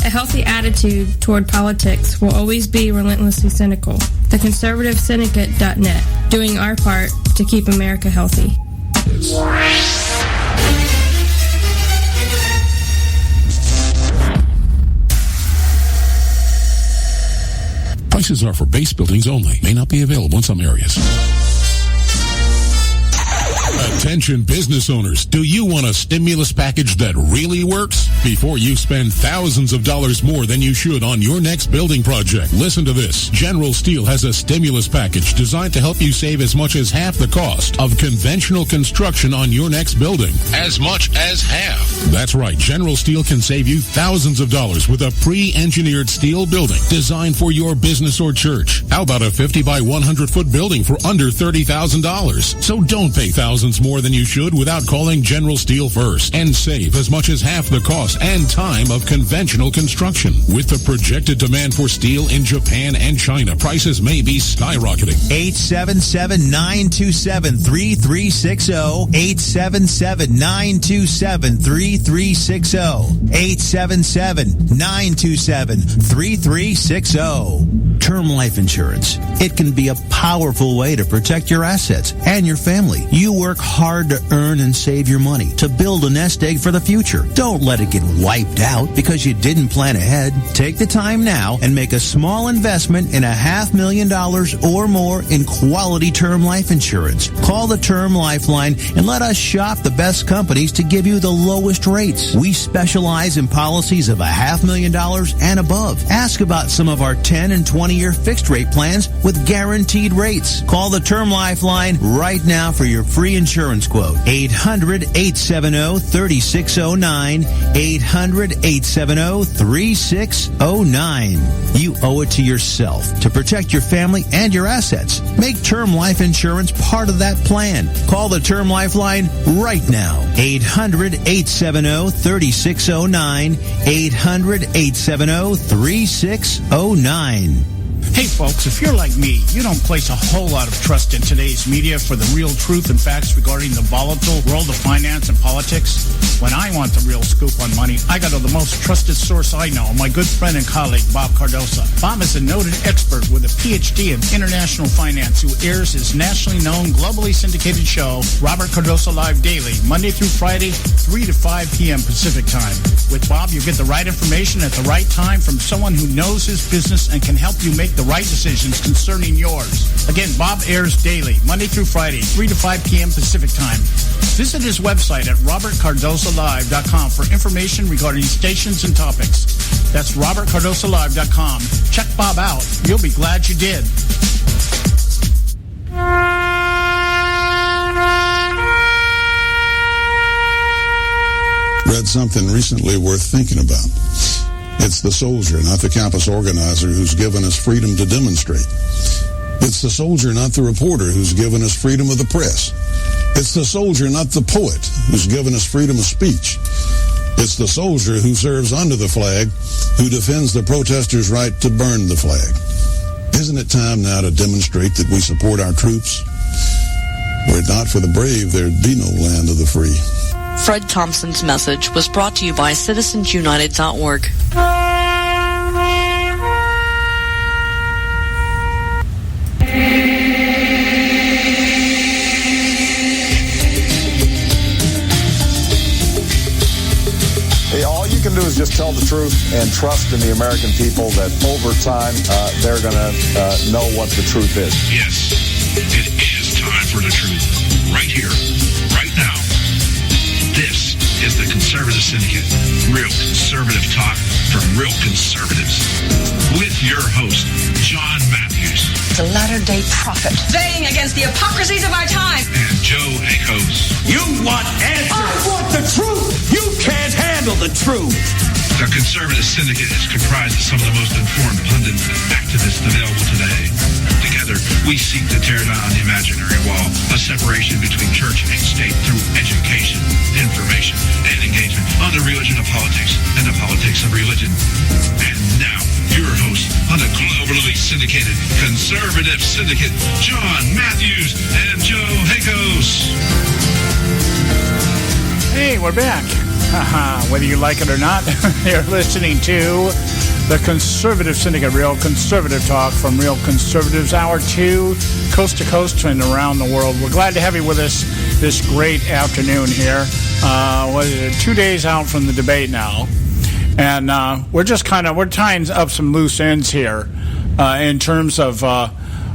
A healthy attitude toward politics will always be relentlessly cynical. TheConservativeSyndicate.net, doing our part to keep America healthy. Prices are for base buildings only. May not be available in some areas. Attention business owners, do you want a stimulus package that really works? Before you spend thousands of dollars more than you should on your next building project, listen to this. General Steel has a stimulus package designed to help you save as much as half the cost of conventional construction on your next building. As much as half. That's right. General Steel can save you thousands of dollars with a pre-engineered steel building designed for your business or church. How about a 50 by 100 foot building for under $30,000? So don't pay thousands more than you should without calling General Steel first and save as much as half the cost and time of conventional construction. With the projected demand for steel in Japan and China, prices may be skyrocketing. 877-927-3360. 877-927-3360. 877-927-3360. Term life insurance. It can be a powerful way to protect your assets and your family. You work hard to earn and save your money to build a nest egg for the future. Don't let it get wiped out because you didn't plan ahead. Take the time now and make a small investment in $500,000 or more in quality term life insurance. Call the Term Lifeline and let us shop the best companies to give you the lowest rates. We specialize in policies of $500,000 and above. Ask about some of our 10 and 20-year fixed rate plans with guaranteed rates. Call the Term Lifeline right now for your free insurance quote. 800-870-3609. 800-870-3609. You owe it to yourself to protect your family and your assets. Make term life insurance part of that plan. Call the Term Lifeline right now. 800-870-3609. 800-870-3609. Hey folks, if you're like me, you don't place a whole lot of trust in today's media for the real truth and facts regarding the volatile world of finance and politics. When I want the real scoop on money, I go to the most trusted source I know, my good friend and colleague, Bob Cardosa. Bob is a noted expert with a PhD in international finance who airs his nationally known, globally syndicated show, Robert Cardosa Live Daily, Monday through Friday, 3 to 5 p.m. Pacific Time. With Bob, you get the right information at the right time from someone who knows his business and can help you make make the right decisions concerning yours. Again, Bob airs daily, Monday through Friday, 3 to 5 p.m. Pacific Time. Visit his website at robertcardosalive.com for information regarding stations and topics. That's robertcardosalive.com. Check Bob out. You'll be glad you did. Read something recently worth thinking about. It's the soldier, not the campus organizer, who's given us freedom to demonstrate. It's the soldier, not the reporter, who's given us freedom of the press. It's the soldier, not the poet, who's given us freedom of speech. It's the soldier who serves under the flag, who defends the protesters' right to burn the flag. Isn't it time now to demonstrate that we support our troops? Were it not for the brave, there'd be no land of the free. Fred Thompson's message was brought to you by CitizensUnited.org. All you can do is just tell the truth and trust in the American people that over time they're going to know what the truth is. Yes, it is time for the truth. Right here, right now. This is the Conservative Syndicate. Real conservative talk from real conservatives. With your host, John Matthews. The latter-day prophet. Staying against the hypocrisies of our time. And Joe Akos. You want answers. I want the truth. You can't handle the truth. The Conservative Syndicate is comprised of some of the most informed pundits and activists available today. Together, we seek to tear down the imaginary wall, a separation between church and state through education, information, and engagement on the religion of politics and the politics of religion. And now, your host on the globally syndicated Conservative Syndicate, John Matthews and Joe Akos. Hey, we're back. Whether you like it or not, you're listening to the Conservative Syndicate, real conservative talk from real conservatives, hour 2, coast to coast and around the world. We're glad to have you with us this great afternoon here. 2 days out from the debate now, and we're tying up some loose ends here in terms of,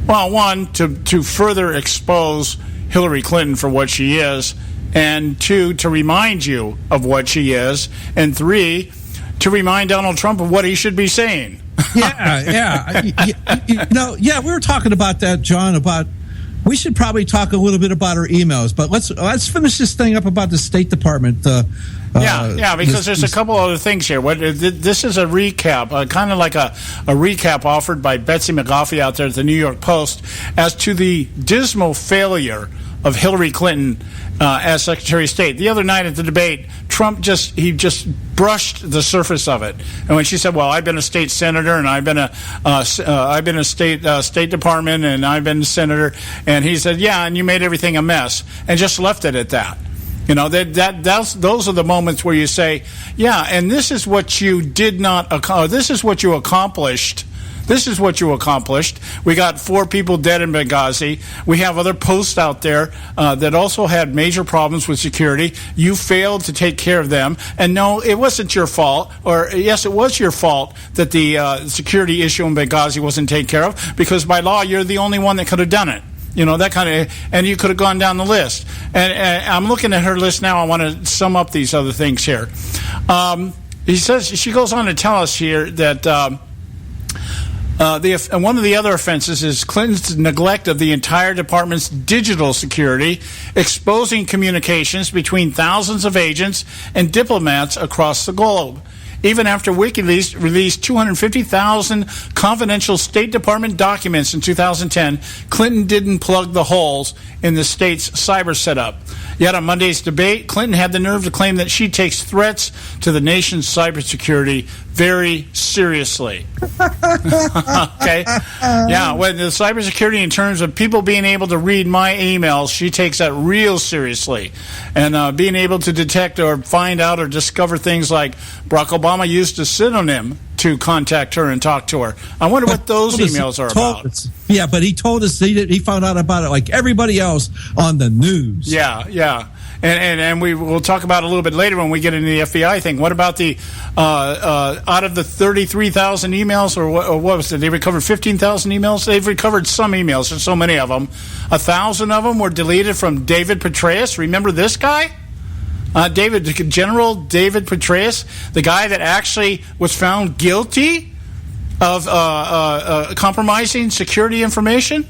one, to further expose Hillary Clinton for what she is, and 2, to remind you of what she is, and 3, to remind Donald Trump of what he should be saying. We were talking about that, John, we should probably talk a little bit about our emails, but let's finish this thing up about the State Department. Because there's a couple other things here. This is a recap, kind of like a recap offered by Betsy McGoffey out there at the New York Post as to the dismal failure of Hillary Clinton as Secretary of State. The other night at the debate, Trump just brushed the surface of it. And when she said, "Well, I've been a state senator, and I've been a State Department, and I've been a senator," and he said, "Yeah, and you made everything a mess," and just left it at that. You know, those are the moments where you say, "Yeah, and this is what you did not. This is what you accomplished." This is what you accomplished. We got 4 people dead in Benghazi. We have other posts out there that also had major problems with security. You failed to take care of them. And no, it wasn't your fault. Or yes, it was your fault that the security issue in Benghazi wasn't taken care of, because by law you're the only one that could have done it. You know, that kind of, and you could have gone down the list. And I'm looking at her list now. I want to sum up these other things here. She goes on to tell us here that one of the other offenses is Clinton's neglect of the entire department's digital security, exposing communications between thousands of agents and diplomats across the globe. Even after WikiLeaks released 250,000 confidential State Department documents in 2010, Clinton didn't plug the holes in the state's cyber setup. Yet on Monday's debate, Clinton had the nerve to claim that she takes threats to the nation's cybersecurity very seriously. Okay? Yeah, when the cybersecurity in terms of people being able to read my emails, she takes that real seriously. And being able to detect or find out or discover things like Barack Obama used a pseudonym to contact her and talk to her. I wonder what those emails are about. Yeah, but he told us he found out about it like everybody else on the news. Yeah. And we will talk about it a little bit later when we get into the FBI thing. What about the out of the 33,000 emails, or what was it? They recovered 15,000 emails. They've recovered some emails. There's so many of them. 1,000 of them were deleted from David Petraeus. Remember this guy? General David Petraeus, the guy that actually was found guilty of compromising security information.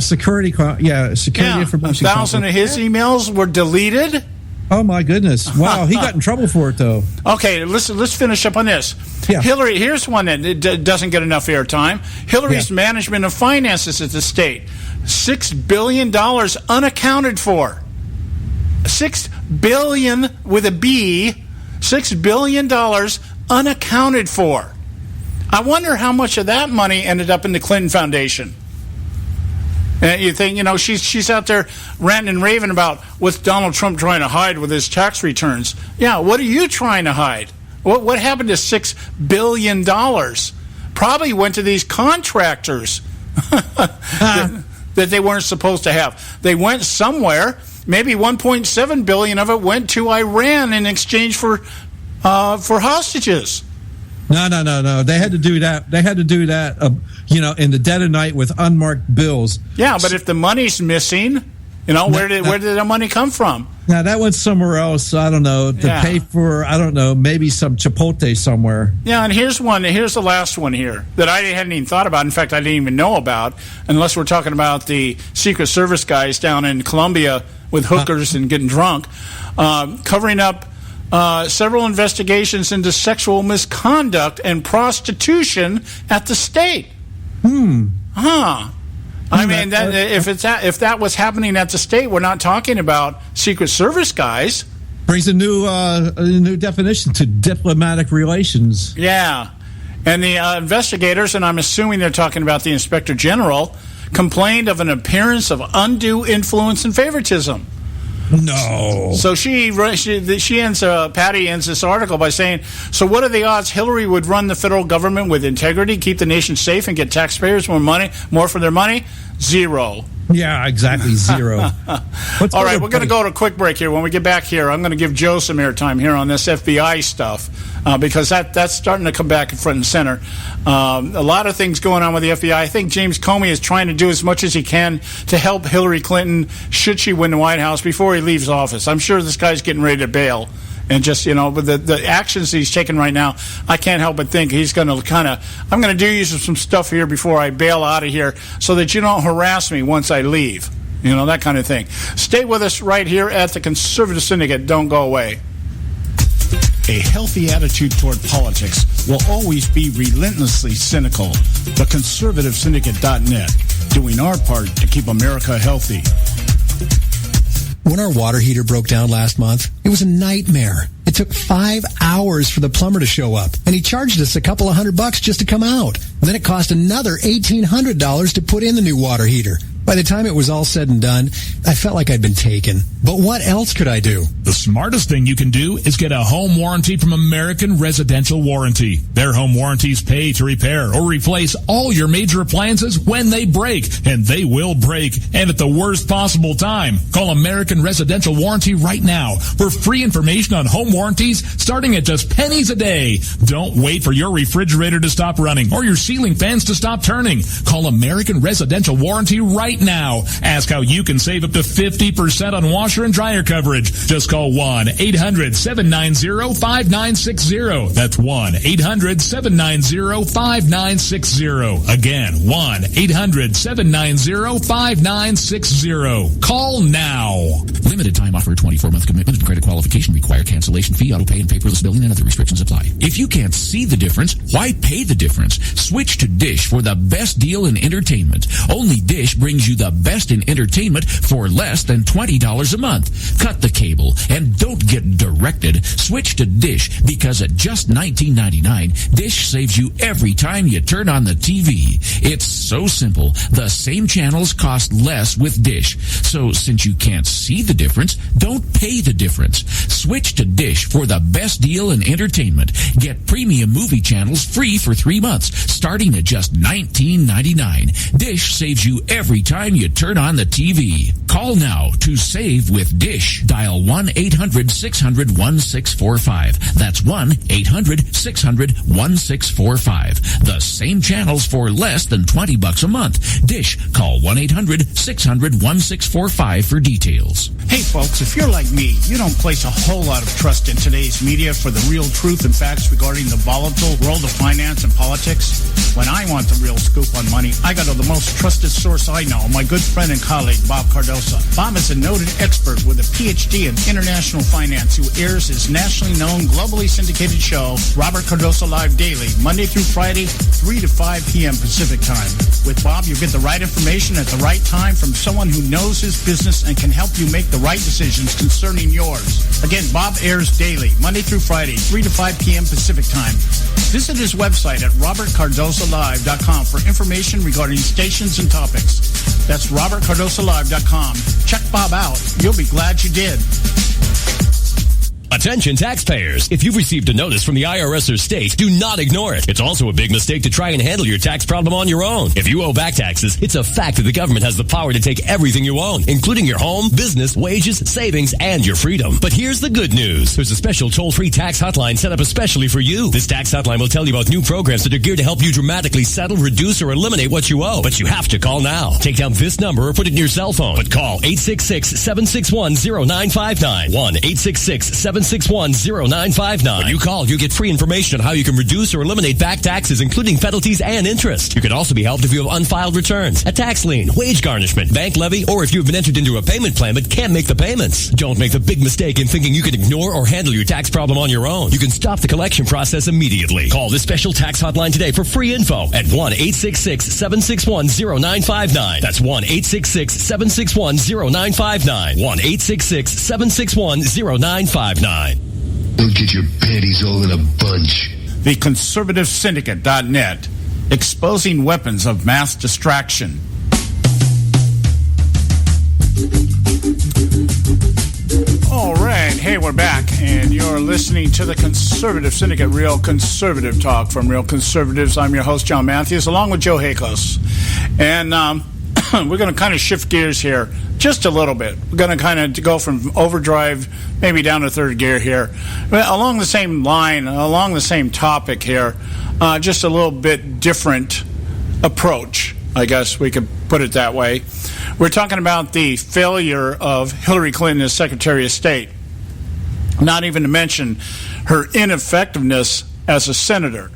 Security information. 1,000 of his emails were deleted. Oh my goodness! Wow, he got in trouble for it though. Okay, let's finish up on this. Yeah. Hillary, here's one that doesn't get enough airtime. Hillary's management of finances at the state, $6 billion unaccounted for. $6 billion with a B, $6 billion unaccounted for. I wonder how much of that money ended up in the Clinton Foundation. And you think, she's out there ranting and raving about what's Donald Trump trying to hide with his tax returns. Yeah, what are you trying to hide? What happened to $6 billion? Probably went to these contractors that they weren't supposed to have. They went somewhere. Maybe 1.7 billion of it went to Iran in exchange for hostages. No. They had to do that. In the dead of night with unmarked bills. Yeah, but if the money's missing, where did the money come from? Now that went somewhere else. I don't know, to pay for, maybe some Chipotle somewhere. Yeah, and here's the last one here that I hadn't even thought about. In fact, I didn't even know about, unless we're talking about the Secret Service guys down in Colombia with hookers and getting drunk, covering up several investigations into sexual misconduct and prostitution at the state. I mean, if that was happening at the state, we're not talking about Secret Service guys. Brings a new definition to diplomatic relations. Yeah, and the investigators, and I'm assuming they're talking about the Inspector General, complained of an appearance of undue influence and favoritism. No. So Patty ends this article by saying, so what are the odds Hillary would run the federal government with integrity, keep the nation safe, and get taxpayers more for their money? Zero. Yeah, exactly, zero. All right, we're going to go to a quick break here. When we get back here, I'm going to give Joe some airtime here on this FBI stuff because that's starting to come back in front and center. A lot of things going on with the FBI. I think James Comey is trying to do as much as he can to help Hillary Clinton, should she win the White House, before he leaves office. I'm sure this guy's getting ready to bail. And just, with the actions he's taking right now, I can't help but think he's going to I'm going to do you some stuff here before I bail out of here so that you don't harass me once I leave. That kind of thing. Stay with us right here at the Conservative Syndicate. Don't go away. A healthy attitude toward politics will always be relentlessly cynical. TheConservativeSyndicate.net, doing our part to keep America healthy. When our water heater broke down last month, it was a nightmare. It took 5 hours for the plumber to show up, and he charged us a couple of $100 just to come out. And then it cost another $1,800 to put in the new water heater. By the time it was all said and done, I felt like I'd been taken. But what else could I do? The smartest thing you can do is get a home warranty from American Residential Warranty. Their home warranties pay to repair or replace all your major appliances when they break, and they will break, and at the worst possible time. Call American Residential Warranty right now for free information on home warranties starting at just pennies a day. Don't wait for your refrigerator to stop running or your ceiling fans to stop turning. Call American Residential Warranty right now. Ask how you can save up to 50% on washer and dryer coverage. Just call 1-800-790-5960. That's 1-800-790-5960. Again, 1-800-790-5960. Call now. Limited time offer, 24-month commitment and credit qualification require cancellation fee, auto pay, and paperless billing, and other restrictions apply. If you can't see the difference, why pay the difference? Switch to Dish for the best deal in entertainment. Only Dish brings you the best in entertainment for less than $20 a month. Cut the cable and don't get directed. Switch to Dish because at just $19.99, Dish saves you every time you turn on the TV. It's so simple. The same channels cost less with Dish. So since you can't see the difference, don't pay the difference. Switch to Dish for the best deal in entertainment. Get premium movie channels free for 3 months, starting at just $19.99. Dish saves you every time you turn on the TV. Call now to save with Dish. Dial 1-800-600-1645. That's 1-800-600-1645. The same channels for less than $20 a month. Dish. Call 1-800-600-1645 for details. Hey folks, if you're like me, you don't place a whole lot of trust in today's media for the real truth and facts regarding the volatile world of finance and politics. When I want the real scoop on money, I go to the most trusted source I know, my good friend and colleague, Bob Cardoso. Bob is a noted expert with a PhD in international finance who airs his nationally known, globally syndicated show, Robert Cardoso Live Daily, Monday through Friday, 3 to 5 p.m. Pacific Time. With Bob, you get the right information at the right time from someone who knows his business and can help you make the right decisions concerning yours. Again, Bob airs daily, Monday through Friday, 3 to 5 p.m. Pacific Time. Visit his website at robertcardosolive.com for information regarding stations and topics. That's robertcardosolive.com. Check Bob out. You'll be glad you did. Attention taxpayers. If you've received a notice from the IRS or state, do not ignore it. It's also a big mistake to try and handle your tax problem on your own. If you owe back taxes, it's a fact that the government has the power to take everything you own, including your home, business, wages, savings, and your freedom. But here's the good news. There's a special toll-free tax hotline set up especially for you. This tax hotline will tell you about new programs that are geared to help you dramatically settle, reduce, or eliminate what you owe. But you have to call now. Take down this number or put it in your cell phone. But call 866-761-0959. 1-866-761-0959. When you call, you get free information on how you can reduce or eliminate back taxes, including penalties and interest. You can also be helped if you have unfiled returns, a tax lien, wage garnishment, bank levy, or if you've been entered into a payment plan but can't make the payments. Don't make the big mistake in thinking you can ignore or handle your tax problem on your own. You can stop the collection process immediately. Call this special tax hotline today for free info at 1-866-761-0959. That's 1-866-761-0959. 1-866-761-0959. Don't get your panties all in a bunch. The Conservative Syndicate.net, exposing weapons of mass distraction. All right, hey, we're back, and you're listening to the Conservative Syndicate, Real Conservative Talk from Real Conservatives. I'm your host, John Matthews, along with Joe Hakos. And we're going to kind of shift gears here just a little bit. We're going to kind of go from overdrive maybe down to third gear here. Along the same line, along the same topic here, just a little bit different approach, I guess we could put it that way. We're talking about the failure of Hillary Clinton as Secretary of State, not even to mention her ineffectiveness as a senator.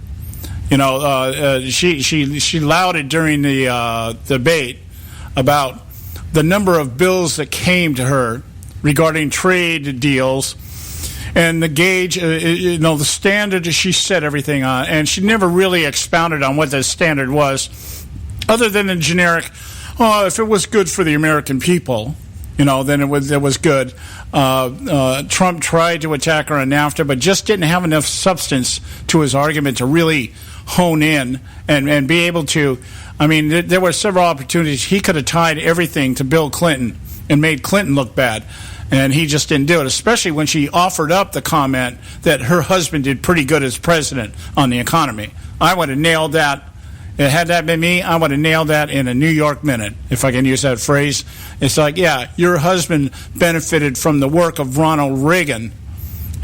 You know, she lauded during the debate about the number of bills that came to her regarding trade deals and the gauge, the standard she set everything on. And she never really expounded on what the standard was, other than a generic, if it was good for the American people, then it was good. Trump tried to attack her on NAFTA, but just didn't have enough substance to his argument to really hone in and be able to. I mean, there were several opportunities. He could have tied everything to Bill Clinton and made Clinton look bad, and he just didn't do it, especially when she offered up the comment that her husband did pretty good as president on the economy. I would have nailed that. Had that been me, I would have nailed that in a New York minute, if I can use that phrase. It's like, yeah, your husband benefited from the work of Ronald Reagan,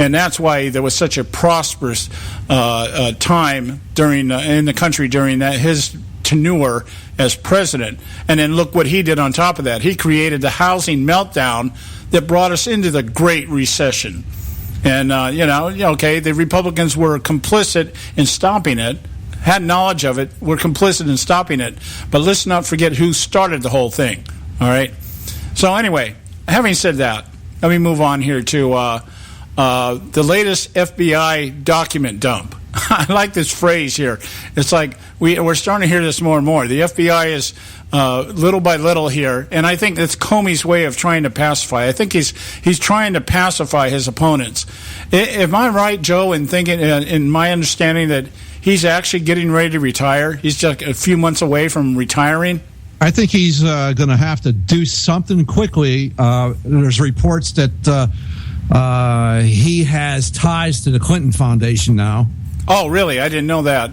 and that's why there was such a prosperous time in the country during his tenure as president. And then look what he did on top of that. He created the housing meltdown that brought us into the Great Recession. And, the Republicans were complicit in stopping it, had knowledge of it, were complicit in stopping it. But let's not forget who started the whole thing, all right? So anyway, having said that, let me move on here to the latest FBI document dump. I like this phrase here. It's like we're starting to hear this more and more. The FBI is little by little here, and I think it's Comey's way of trying to pacify. I think he's trying to pacify his opponents. Am I right, Joe, in thinking, in my understanding, that he's actually getting ready to retire? He's just a few months away from retiring? I think he's going to have to do something quickly. There's reports that he has ties to the Clinton Foundation now. Oh, really? I didn't know that.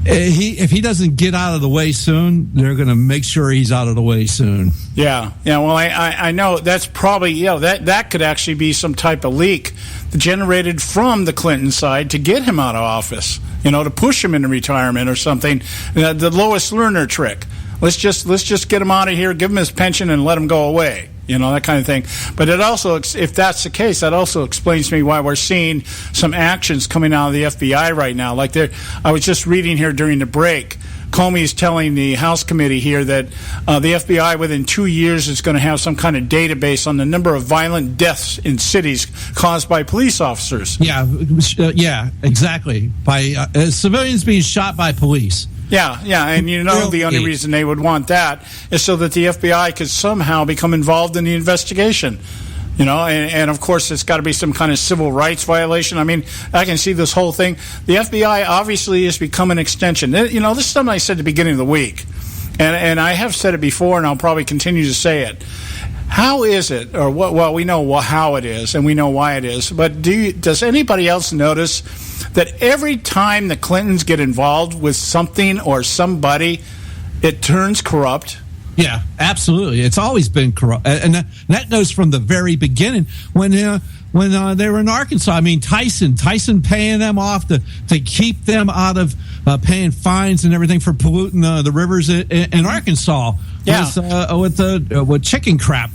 If he doesn't get out of the way soon, they're going to make sure he's out of the way soon. Yeah. Well, I know that's probably that could actually be some type of leak generated from the Clinton side to get him out of office. To push him into retirement or something. The Lois Lerner trick. Let's just get him out of here, give him his pension, and let him go away. That kind of thing. But it also, if that's the case, that also explains to me why we're seeing some actions coming out of the FBI right now. Like I was just reading here during the break, Comey's telling the House committee here that the FBI within 2 years is going to have some kind of database on the number of violent deaths in cities caused by police officers. Yeah, exactly. By civilians being shot by police. Yeah, and the only reason they would want that is so that the FBI could somehow become involved in the investigation. And of course it's got to be some kind of civil rights violation. I mean, I can see this whole thing. The FBI obviously has become an extension. This is something I said at the beginning of the week, and I have said it before, and I'll probably continue to say it. How is it, or what? Well, we know how it is, and we know why it is. But does anybody else notice that every time the Clintons get involved with something or somebody, it turns corrupt? Yeah, absolutely. It's always been corrupt, and that goes from the very beginning when they were in Arkansas. I mean, Tyson paying them off to keep them out of paying fines and everything for polluting the rivers in Arkansas. Yeah, with chicken crap.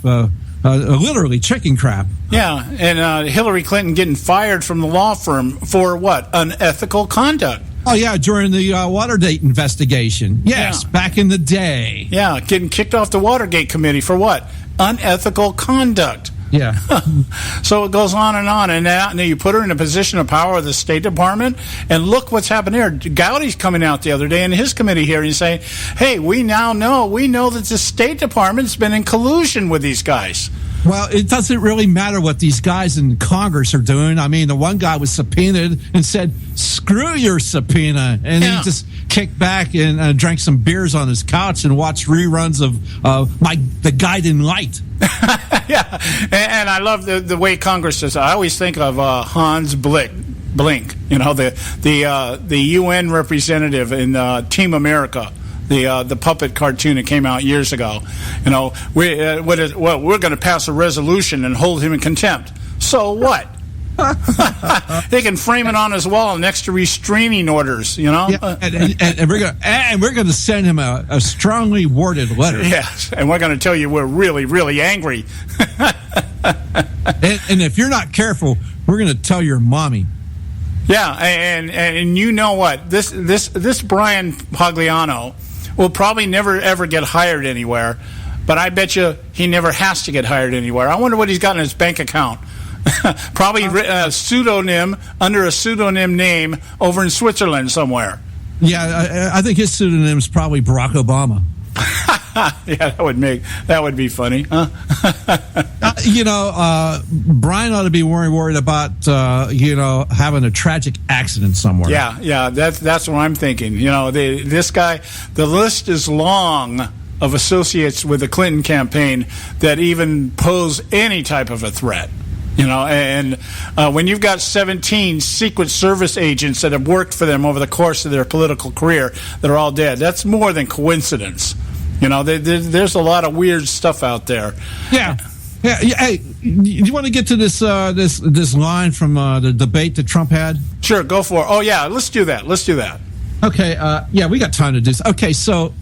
Literally chicken crap. Yeah, and Hillary Clinton getting fired from the law firm for what? Unethical conduct. Oh, yeah, during the Watergate investigation. Yes, back in the day. Yeah, getting kicked off the Watergate committee for what? Unethical conduct. Yeah. So it goes on, and now you put her in a position of power with the State Department, and look what's happened here. Gowdy's coming out the other day in his committee hearing saying, hey, we know that the State Department's been in collusion with these guys. Well, it doesn't really matter what these guys in Congress are doing. I mean, the one guy was subpoenaed and said, screw your subpoena. And he just kicked back and drank some beers on his couch and watched reruns of The Guiding Light. Yeah, and I love the way Congress does. I always think of Hans Blink, the UN representative in Team America. The puppet cartoon that came out years ago. We're going to pass a resolution and hold him in contempt. So what? They can frame it on his wall next to restraining orders. Yeah, and we're going to send him a strongly worded letter. Yes, and we're going to tell you we're really, really angry. and if you're not careful, we're going to tell your mommy. Yeah, and you know what? This Brian Pagliano will probably never, ever get hired anywhere, but I bet you he never has to get hired anywhere. I wonder what he's got in his bank account. Probably a pseudonym, under a pseudonym name over in Switzerland somewhere. Yeah, I think his pseudonym is probably Barack Obama. Yeah, that would be funny. Huh? Brian ought to be worried about having a tragic accident somewhere. Yeah, that's what I'm thinking. This guy, the list is long of associates with the Clinton campaign that even pose any type of a threat. And when you've got 17 Secret Service agents that have worked for them over the course of their political career that are all dead, that's more than coincidence. There's a lot of weird stuff out there. Yeah. Hey, you want to get to this line from the debate that Trump had? Sure, go for it. Oh, yeah, let's do that. Okay, we got time to do this. Okay, so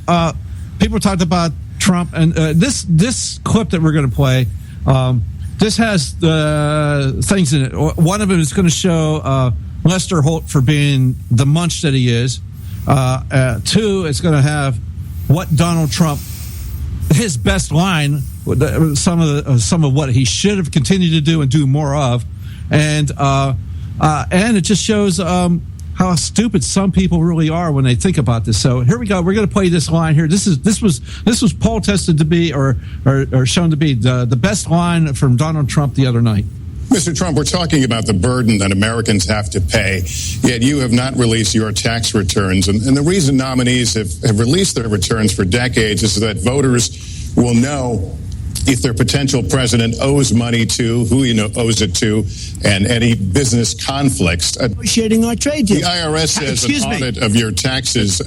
people talked about Trump, and this clip that we're going to play, this has things in it. One of them is going to show Lester Holt for being the munch that he is. Two, it's going to have what Donald Trump, his best line, some of what he should have continued to do and do more of, and it just shows how stupid some people really are when they think about this. So here we go. We're going to play this line here. This was poll tested to be or shown to be the best line from Donald Trump the other night. Mr. Trump, we're talking about the burden that Americans have to pay, yet you have not released your tax returns. And the reason nominees have released their returns for decades is that voters will know if their potential president owes money to, who owes it to, and any business conflicts. Negotiating our trade deal. The IRS says an audit of your taxes,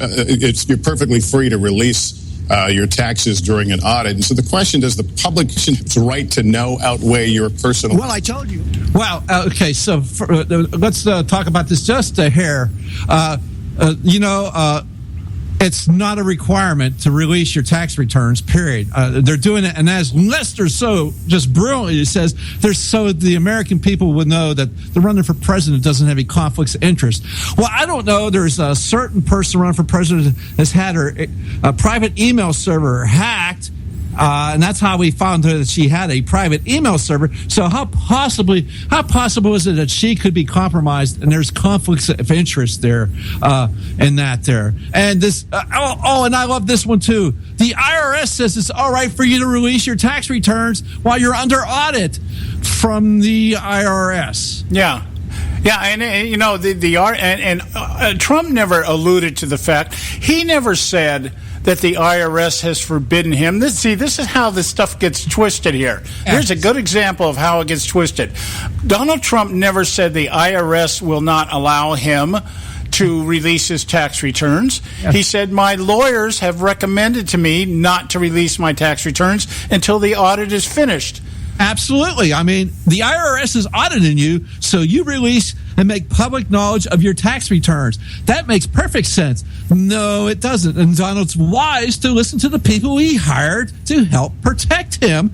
you're perfectly free to release your taxes during an audit. And so the question, does the public's right to know outweigh your personal... Well, I told you. Well, okay, so let's talk about this just a hair. It's not a requirement to release your tax returns, period. They're doing it, and as Lester so just brilliantly says, so the American people would know that the running for president doesn't have any conflicts of interest. Well, I don't know. There's a certain person running for president that's had her private email server hacked, and that's how we found her, that she had a private email server. So how possible is it that she could be compromised? And there's conflicts of interest there, in that there. And this, and I love this one too. The IRS says it's all right for you to release your tax returns while you're under audit from the IRS. Yeah. Yeah, and Trump never alluded to the fact. He never said that the IRS has forbidden him. This is how this stuff gets twisted here. Here's a good example of how it gets twisted. Donald Trump never said the IRS will not allow him to release his tax returns. Yes. He said, my lawyers have recommended to me not to release my tax returns until the audit is finished. Absolutely. I mean, the IRS is auditing you, so you release and make public knowledge of your tax returns. That makes perfect sense. No, it doesn't. And Donald's wise to listen to the people he hired to help protect him.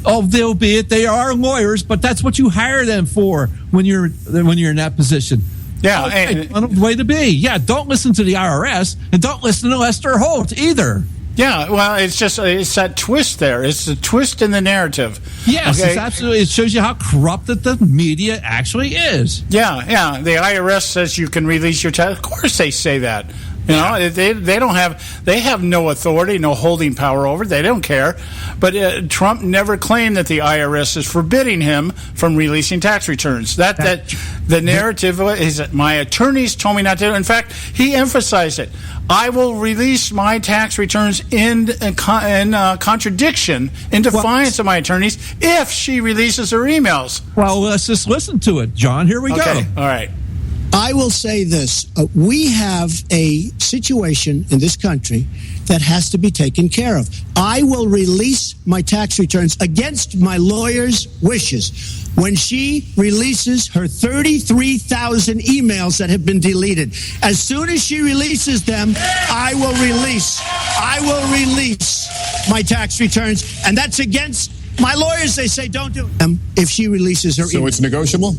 Albeit they are lawyers, but that's what you hire them for when you're in that position. Yeah, and way to be. Yeah, don't listen to the IRS, and don't listen to Lester Holt either. Yeah, well, it's that twist there. It's a twist in the narrative. Yes, okay? It's absolutely. It shows you how corrupted the media actually is. Yeah. The IRS says you can release your tax. Of course, they say that. You know, they have no authority, no holding power over it. They don't care. But Trump never claimed that the IRS is forbidding him from releasing tax returns. That the narrative is that my attorneys told me not to. In fact, he emphasized it. I will release my tax returns in contradiction, in defiance of my attorneys, if she releases her emails. Well, let's just listen to it, John. Here we go. All right. I will say this. We have a situation in this country that has to be taken care of. I will release my tax returns against my lawyer's wishes when she releases her 33,000 emails that have been deleted. As soon as she releases them, I will release my tax returns. And that's against my lawyers. They say don't do it. If she releases her emails. So it's negotiable?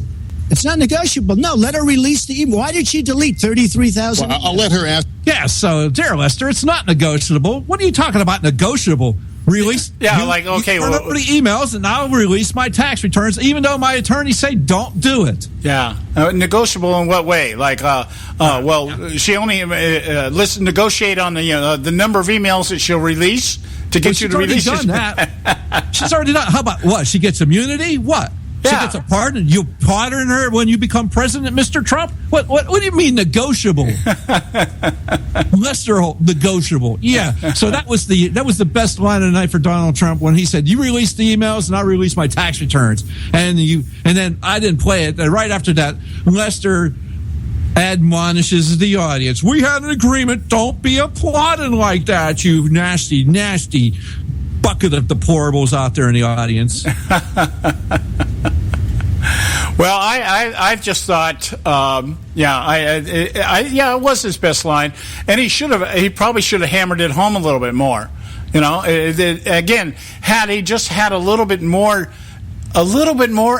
It's not negotiable. No, let her release the email. Why did she delete 33,000? Well, I'll let her ask. Yeah, so, dear Lester, it's not negotiable. What are you talking about negotiable? Release? Yeah, you turn over the emails, and I'll release my tax returns, even though my attorneys say don't do it. Yeah. Negotiable in what way? Like, she only negotiate on the number of emails that she'll release to get you to release. She's already done that. She's already done. How about what? She gets immunity? What? She gets a pardon. You pardon her when you become president, Mr. Trump? What do you mean negotiable? Lester Holt, negotiable. Yeah. So that was the best line of the night for Donald Trump when he said, "You release the emails, and I'll release my tax returns." And then I didn't play it. And right after that, Lester admonishes the audience. We had an agreement. Don't be applauding like that, you nasty, nasty bucket of deplorables out there in the audience. Well, I just thought, it was his best line, and he probably should have hammered it home a little bit more. You know, again, had he just had a little bit more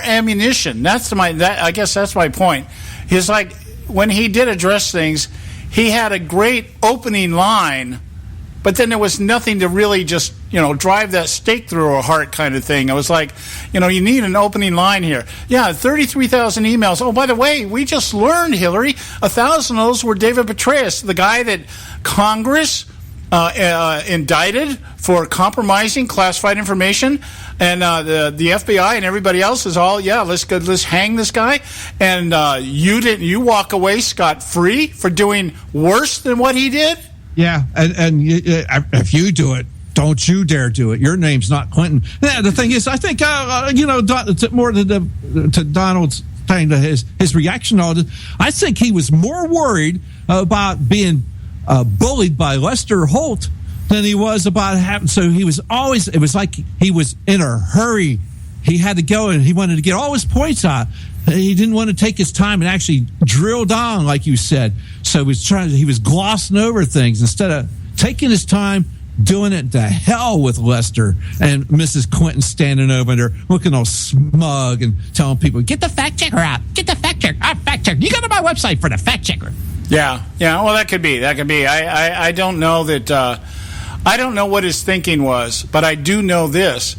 ammunition. I guess that's my point. He's like, when he did address things, he had a great opening line, but then there was nothing to really just, drive that stake through a heart kind of thing. It was like, you need an opening line here. Yeah, 33,000 emails. Oh, by the way, we just learned, Hillary, 1,000 of those were David Petraeus, the guy that Congress indicted for compromising classified information, and the FBI and everybody else is all, let's hang this guy, and you walk away scot-free for doing worse than what he did? Yeah, and if you do it, don't you dare do it. Your name's not Clinton. Yeah, the thing is, I think, more to Donald's thing, to his reaction to all this, I think he was more worried about being bullied by Lester Holt than he was about having. So he was always, it was like he was in a hurry. He had to go and he wanted to get all his points out. He didn't want to take his time and actually drill down, like you said. So he was glossing over things instead of taking his time, doing it to hell with Lester and Mrs. Clinton standing over there looking all smug and telling people, get the fact checker out. Get the fact checker. Fact checker. You go to my website for the fact checker. Yeah. Well, that could be. I don't know that. I don't know what his thinking was, but I do know this: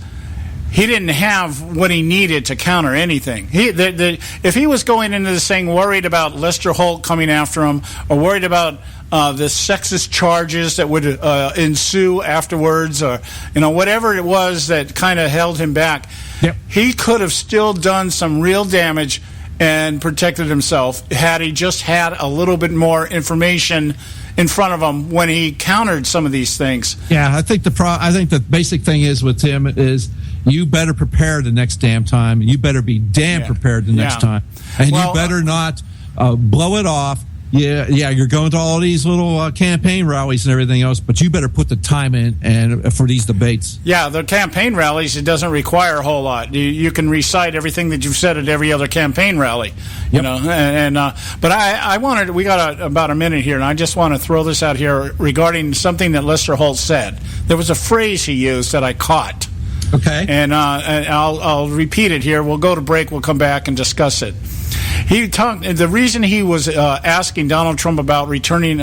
he didn't have what he needed to counter anything. If he was going into this thing worried about Lester Holt coming after him, or worried about the sexist charges that would ensue afterwards, or whatever it was that kind of held him back, he could have still done some real damage and protected himself had he just had a little bit more information in front of him when he countered some of these things. Yeah, I think the basic thing is with him is you better prepare the next damn time, and you better be prepared the next time, and you better not blow it off. Yeah, you're going to all these little campaign rallies and everything else, but you better put the time in and for these debates. Yeah, the campaign rallies, it doesn't require a whole lot. You can recite everything that you've said at every other campaign rally. But I wanted, we got about a minute here, and I just want to throw this out here regarding something that Lester Holt said. There was a phrase he used that I caught. Okay. And I'll repeat it here. We'll go to break. We'll come back and discuss it. The reason he was asking Donald Trump about returning,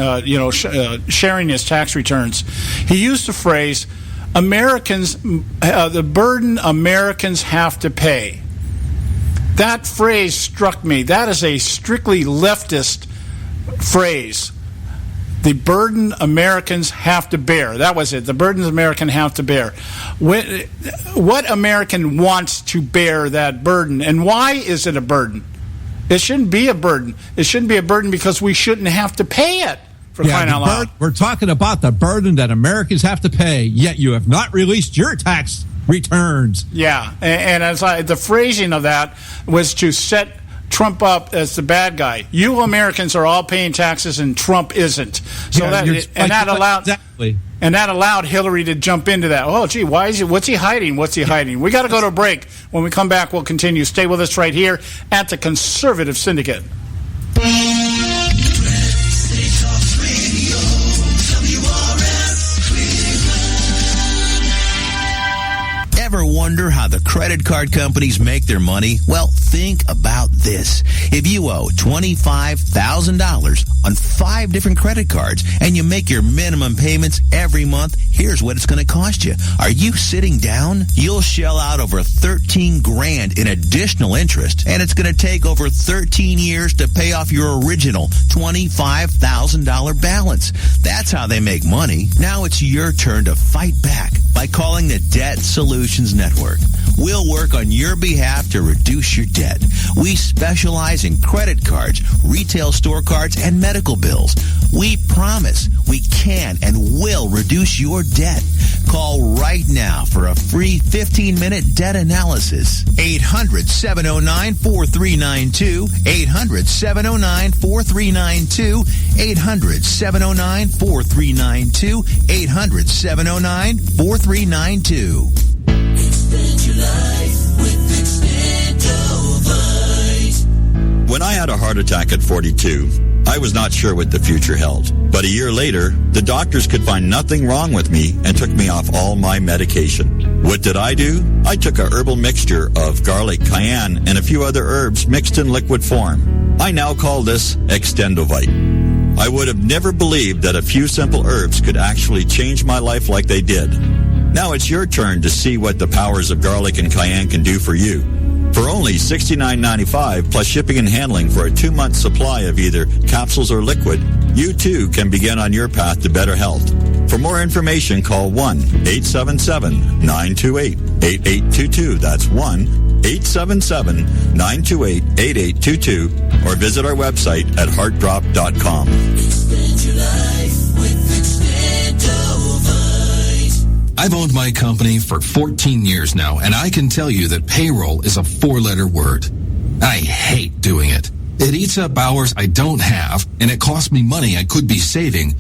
sharing his tax returns, he used the phrase, Americans, the burden Americans have to pay. That phrase struck me. That is a strictly leftist phrase. The burden Americans have to bear. That was it. The burdens Americans have to bear. What American wants to bear that burden? And why is it a burden? It shouldn't be a burden. It shouldn't be a burden because we shouldn't have to pay it, for crying out loud. We're talking about the burden that Americans have to pay, yet you have not released your tax returns. Yeah, and as the phrasing of that was to set Trump up as the bad guy. You Americans are all paying taxes, and Trump isn't. So that allowed Hillary to jump into that. Oh, gee, what's he hiding? What's he hiding? We got to go to a break. When we come back, we'll continue. Stay with us right here at the Conservative Syndicate. Ever wonder how the credit card companies make their money? Well, think about this. If you owe $25,000 on 5 different credit cards and you make your minimum payments every month, here's what it's going to cost you. Are you sitting down? You'll shell out over $13,000 in additional interest, and it's going to take over 13 years to pay off your original $25,000 balance. That's how they make money. Now it's your turn to fight back by calling the Debt Solutions Network. We'll work on your behalf to reduce your debt. We specialize in credit cards, retail store cards, and medical bills. We promise we can and will reduce your debt. Call right now for a free 15-minute debt analysis. 800-709-4392. 800-709-4392. 800-709-4392. 800-709-4392. Expand your life with Extendovite. When I had a heart attack at 42, I was not sure what the future held. But a year later, the doctors could find nothing wrong with me and took me off all my medication. What did I do? I took a herbal mixture of garlic, cayenne, and a few other herbs mixed in liquid form. I now call this Extendovite. I would have never believed that a few simple herbs could actually change my life like they did. Now it's your turn to see what the powers of garlic and cayenne can do for you. For only $69.95 plus shipping and handling for a 2-month supply of either capsules or liquid, you too can begin on your path to better health. For more information, call 1-877-928-8822. That's 1-877-928-8822. Or visit our website at heartdrop.com. Expand your life with Expandovite. I've owned my company for 14 years now, and I can tell you that payroll is a 4-letter word. I hate doing it. It eats up hours I don't have, and it costs me money I could be saving.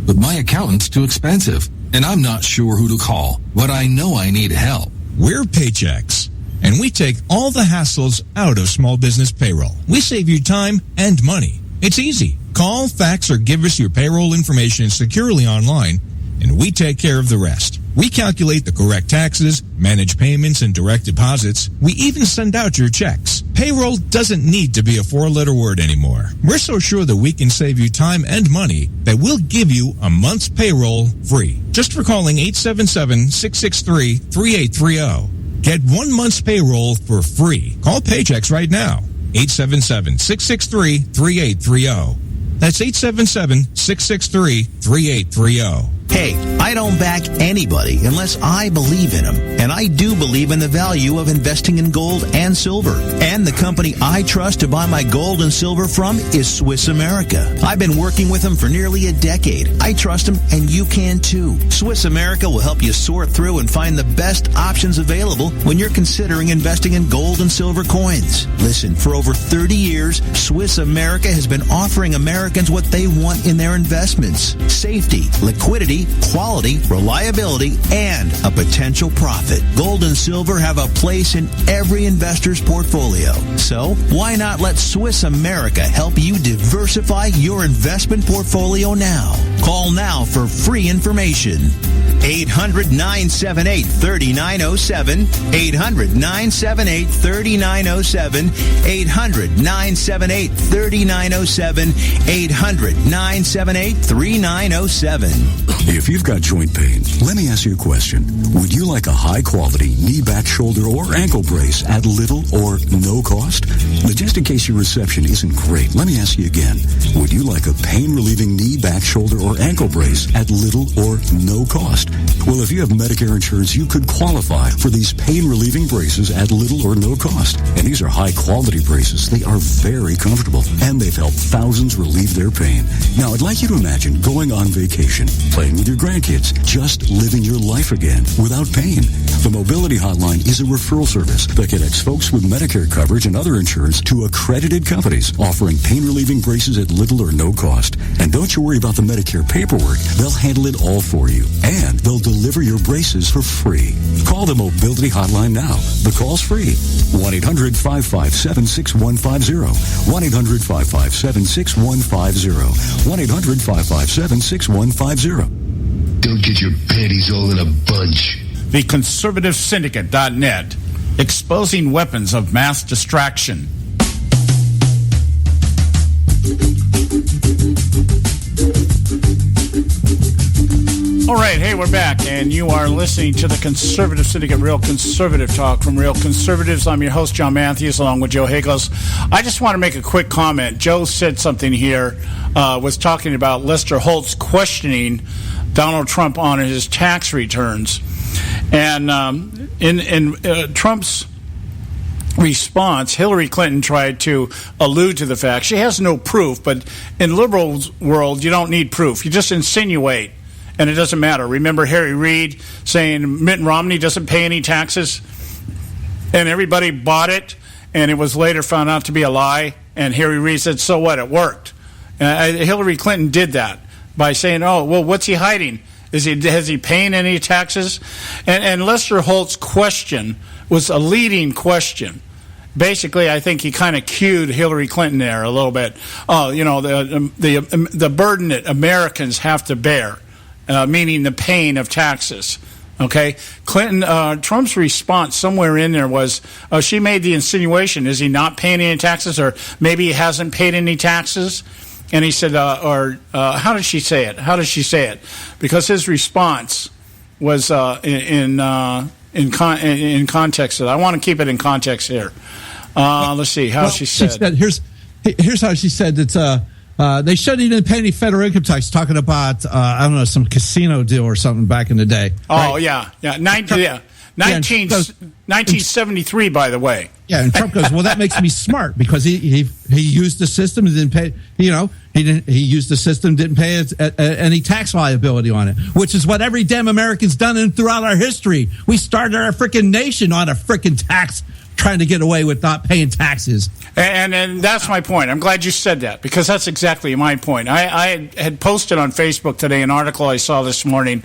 But my accountant's too expensive, and I'm not sure who to call. But I know I need help. We're Paychex, and we take all the hassles out of small business payroll. We save you time and money. It's easy. Call, fax, or give us your payroll information securely online, and we take care of the rest. We calculate the correct taxes, manage payments and direct deposits. We even send out your checks. Payroll doesn't need to be a 4-letter word anymore. We're so sure that we can save you time and money that we'll give you a month's payroll free. Just for calling 877-663-3830. Get 1 month's payroll for free. Call Paychex right now. 877-663-3830. That's 877-663-3830. Hey, I don't back anybody unless I believe in them. And I do believe in the value of investing in gold and silver. And the company I trust to buy my gold and silver from is Swiss America. I've been working with them for nearly a decade. I trust them, and you can too. Swiss America will help you sort through and find the best options available when you're considering investing in gold and silver coins. Listen, for over 30 years, Swiss America has been offering Americans what they want in their investments: safety, liquidity, quality, reliability, and a potential profit. Gold and silver have a place in every investor's portfolio. So why not let Swiss America help you diversify your investment portfolio now? Call now for free information. 800-978-3907. 800-978-3907. 800-978-3907. 800-978-3907. If you've got joint pain, let me ask you a question. Would you like a high-quality knee, back, shoulder, or ankle brace at little or no cost? But just in case your reception isn't great, let me ask you again. Would you like a pain-relieving knee, back, shoulder, or ankle brace at little or no cost? Well, if you have Medicare insurance, you could qualify for these pain-relieving braces at little or no cost. And these are high-quality braces. They are very comfortable, and they've helped thousands relieve their pain. Now, I'd like you to imagine going on vacation, playing with your grandkids, just living your life again without pain. The Mobility Hotline is a referral service that connects folks with Medicare coverage and other insurance to accredited companies offering pain-relieving braces at little or no cost. And don't you worry about the Medicare paperwork. They'll handle it all for you. And they'll deliver your braces for free. Call the Mobility Hotline now. The call's free. 1-800-557-6150. 1-800-557-6150. 1-800-557-6150. Don't get your panties all in a bunch. The Conservative Syndicate.net, exposing weapons of mass distraction. All right, hey, we're back, and you are listening to the Conservative Syndicate, Real Conservative Talk from Real Conservatives. I'm your host, John Matthews, along with Joe Hagels. I just want to make a quick comment. Joe said something here, was talking about Lester Holtz questioning Donald Trump on his tax returns. And in Trump's response, Hillary Clinton tried to allude to the fact she has no proof, but in liberal world, you don't need proof. You just insinuate, and it doesn't matter. Remember Harry Reid saying Mitt Romney doesn't pay any taxes, and everybody bought it, and it was later found out to be a lie, and Harry Reid said, so what, it worked. Hillary Clinton did that by saying, oh, well, what's he hiding? Has he paying any taxes? And Lester Holt's question was a leading question. Basically, I think he kind of cued Hillary Clinton there a little bit. Oh, you know, the burden that Americans have to bear, meaning the pain of taxes. Okay, Trump's response somewhere in there was, she made the insinuation, is he not paying any taxes, or maybe he hasn't paid any taxes? And he said, how did she say it? How did she say it? Because his response was in context. I want to keep it in context here. Let's see how she said. Here's how she said it's They shouldn't even pay any federal income tax. Talking about I don't know, some casino deal or something back in the day. Oh right? yeah. 1973, by the way. Yeah, and Trump goes, well, that makes me smart because he used the system and didn't pay. He used the system, didn't pay any tax liability on it, which is what every damn American's done throughout our history. We started our freaking nation on a freaking tax, trying to get away with not paying taxes. And that's my point. I'm glad you said that because that's exactly my point. I had posted on Facebook today an article I saw this morning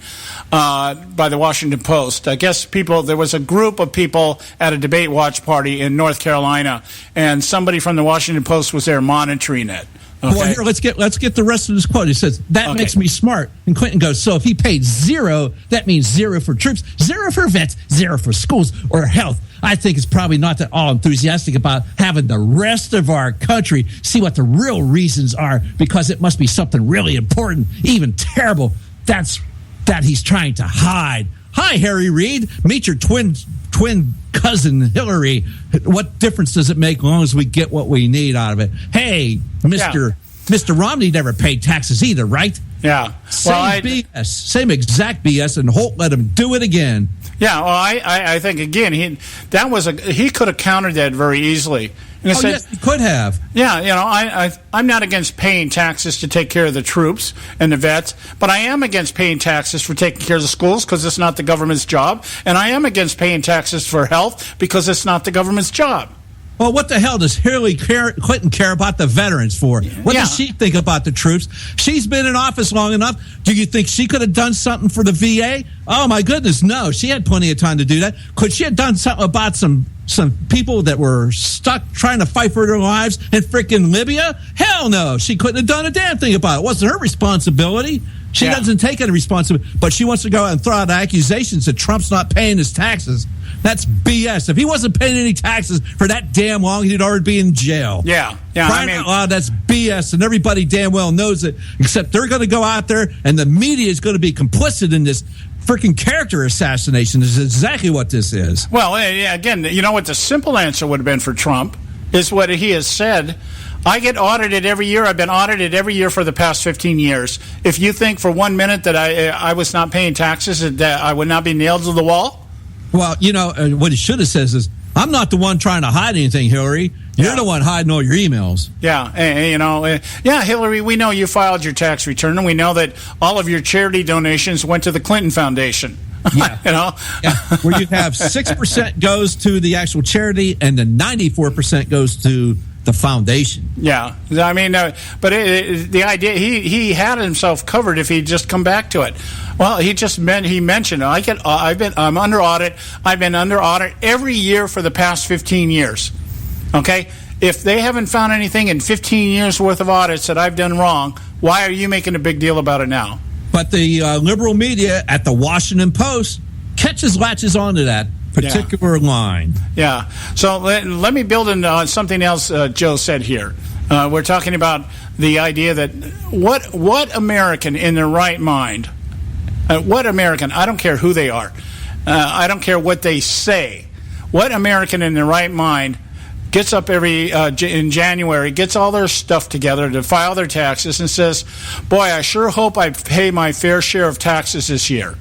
by the Washington Post. I guess there was a group of people at a debate watch party in North Carolina, and somebody from the Washington Post was there monitoring it. Okay. Well, here, let's get the rest of this quote. He says, that makes me smart. And Quentin goes, so if he paid zero, that means zero for troops, zero for vets, zero for schools or health. I think it's probably not at all enthusiastic about having the rest of our country see what the real reasons are, because it must be something really important, even terrible. That he's trying to hide. Hi, Harry Reid. Meet your twin cousin Hillary. What difference does it make as long as we get what we need out of it? Hey, Mr. Romney never paid taxes either, right? Yeah. BS. Same exact BS, and Holt let him do it again. Yeah, well, I think, again, he could have countered that very easily. Yes, he could have. Yeah, I'm not against paying taxes to take care of the troops and the vets, but I am against paying taxes for taking care of the schools because it's not the government's job, and I am against paying taxes for health because it's not the government's job. Well, what the hell does Hillary Clinton care about the veterans for? What does she think about the troops? She's been in office long enough. Do you think she could have done something for the VA? Oh, my goodness, no. She had plenty of time to do that. Could she have done something about some people that were stuck trying to fight for their lives in freaking Libya? Hell no. She couldn't have done a damn thing about it. It wasn't her responsibility. She doesn't take any responsibility, but she wants to go out and throw out accusations that Trump's not paying his taxes. That's BS. If he wasn't paying any taxes for that damn long, he'd already be in jail. Yeah. Crying out loud, that's BS, and everybody damn well knows it, except they're going to go out there, and the media is going to be complicit in this freaking character assassination. This is exactly what this is. Well, again, you know what the simple answer would have been for Trump is what he has said. I get audited every year. I've been audited every year for the past 15 years. If you think for 1 minute that I was not paying taxes, that I would not be nailed to the wall? Well, what he should have said is, I'm not the one trying to hide anything, Hillary. You're the one hiding all your emails. Yeah, Hillary, we know you filed your tax return, and we know that all of your charity donations went to the Clinton Foundation. Yeah. Where you have 6% goes to the actual charity, and then 94% goes to the foundation. Yeah, I mean, but the idea he had himself covered if he'd just come back to it. Well, he mentioned I'm under audit. I've been under audit every year for the past 15 years. Okay, if they haven't found anything in 15 years worth of audits that I've done wrong, why are you making a big deal about it now? But the liberal media at the Washington Post latches onto that particular line. Yeah. So let me build on something else Joe said here. We're talking about the idea that what American in their right mind, what American, I don't care who they are, I don't care what they say, what American in their right mind gets up in January, gets all their stuff together to file their taxes and says, boy, I sure hope I pay my fair share of taxes this year.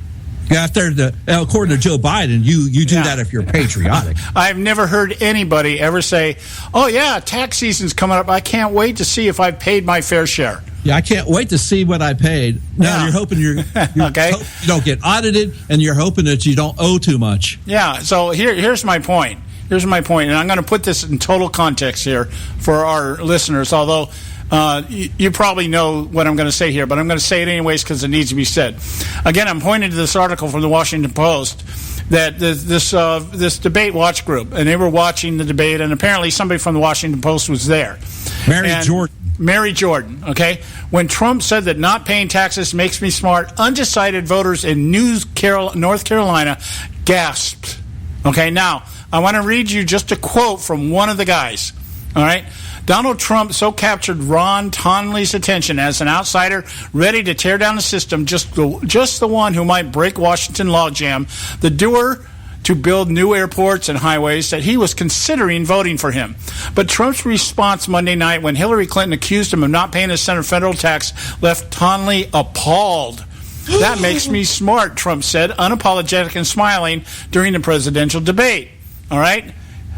Yeah, according to Joe Biden, you do that if you're patriotic. I've never heard anybody ever say, oh, yeah, tax season's coming up. I can't wait to see if I've paid my fair share. Yeah, I can't wait to see what I paid. Now, you're hoping you don't get audited, and you're hoping that you don't owe too much. Yeah, so here's my point. Here's my point, and I'm going to put this in total context here for our listeners, although you probably know what I'm going to say here, but I'm going to say it anyways because it needs to be said. Again, I'm pointing to this article from the Washington Post that this debate watch group, and they were watching the debate, and apparently somebody from the Washington Post was there. Mary Jordan, okay? When Trump said that not paying taxes makes me smart, undecided voters in North Carolina gasped. Okay, now, I want to read you just a quote from one of the guys, all right? Donald Trump so captured Ron Tonley's attention as an outsider ready to tear down the system, just the one who might break Washington logjam, the doer to build new airports and highways that he was considering voting for him. But Trump's response Monday night when Hillary Clinton accused him of not paying his Senate federal tax left Tonley appalled. That makes me smart, Trump said, unapologetic and smiling during the presidential debate. All right?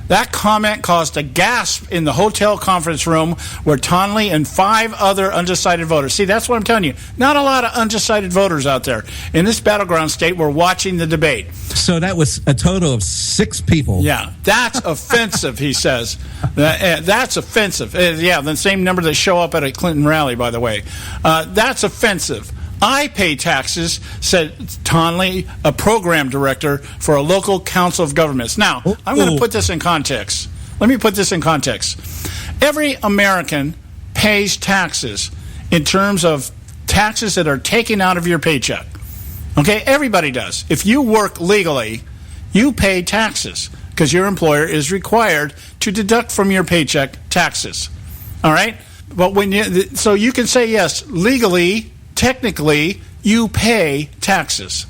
That comment caused a gasp in the hotel conference room where Tonley and 5 other undecided voters. See, that's what I'm telling you. Not a lot of undecided voters out there. In this battleground state, were watching the debate. So that was a total of 6 people. Yeah, that's offensive, he says. That's offensive. Yeah, the same number that show up at a Clinton rally, by the way. That's offensive. I pay taxes, said Tonley, a program director for a local council of governments. Now, I'm going to put this in context. Let me put this in context. Every American pays taxes in terms of taxes that are taken out of your paycheck. Okay? Everybody does. If you work legally, you pay taxes because your employer is required to deduct from your paycheck taxes. All right? But so you can say, yes, legally, technically, you pay taxes.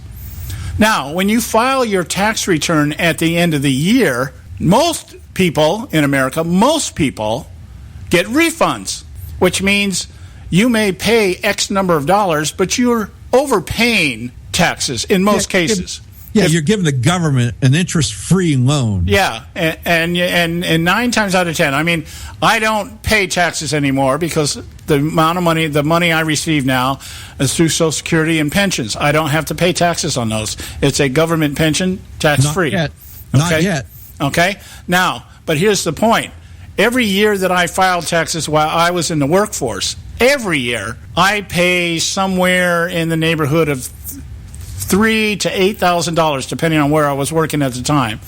Now, when you file your tax return at the end of the year, most people in America, get refunds, which means you may pay X number of dollars, but you're overpaying taxes in most cases. You're giving the government an interest-free loan. Yeah, and 9 times out of 10, I mean, I don't pay taxes anymore because the amount of money, the money I receive now is through Social Security and pensions. I don't have to pay taxes on those. It's a government pension, tax-free. Not yet. Okay? Now, but here's the point. Every year that I filed taxes while I was in the workforce, every year, I pay somewhere in the neighborhood of $3,000 to $8,000, depending on where I was working at the time.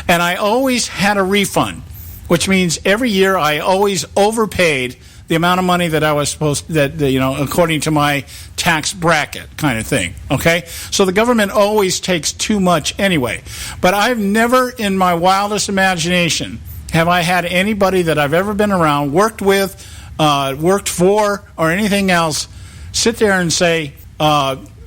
And I always had a refund, which means every year I always overpaid the amount of money that I was supposed according to my tax bracket kind of thing. Okay? So the government always takes too much anyway. But I've never in my wildest imagination have I had anybody that I've ever been around, worked with, worked for, or anything else, sit there and say,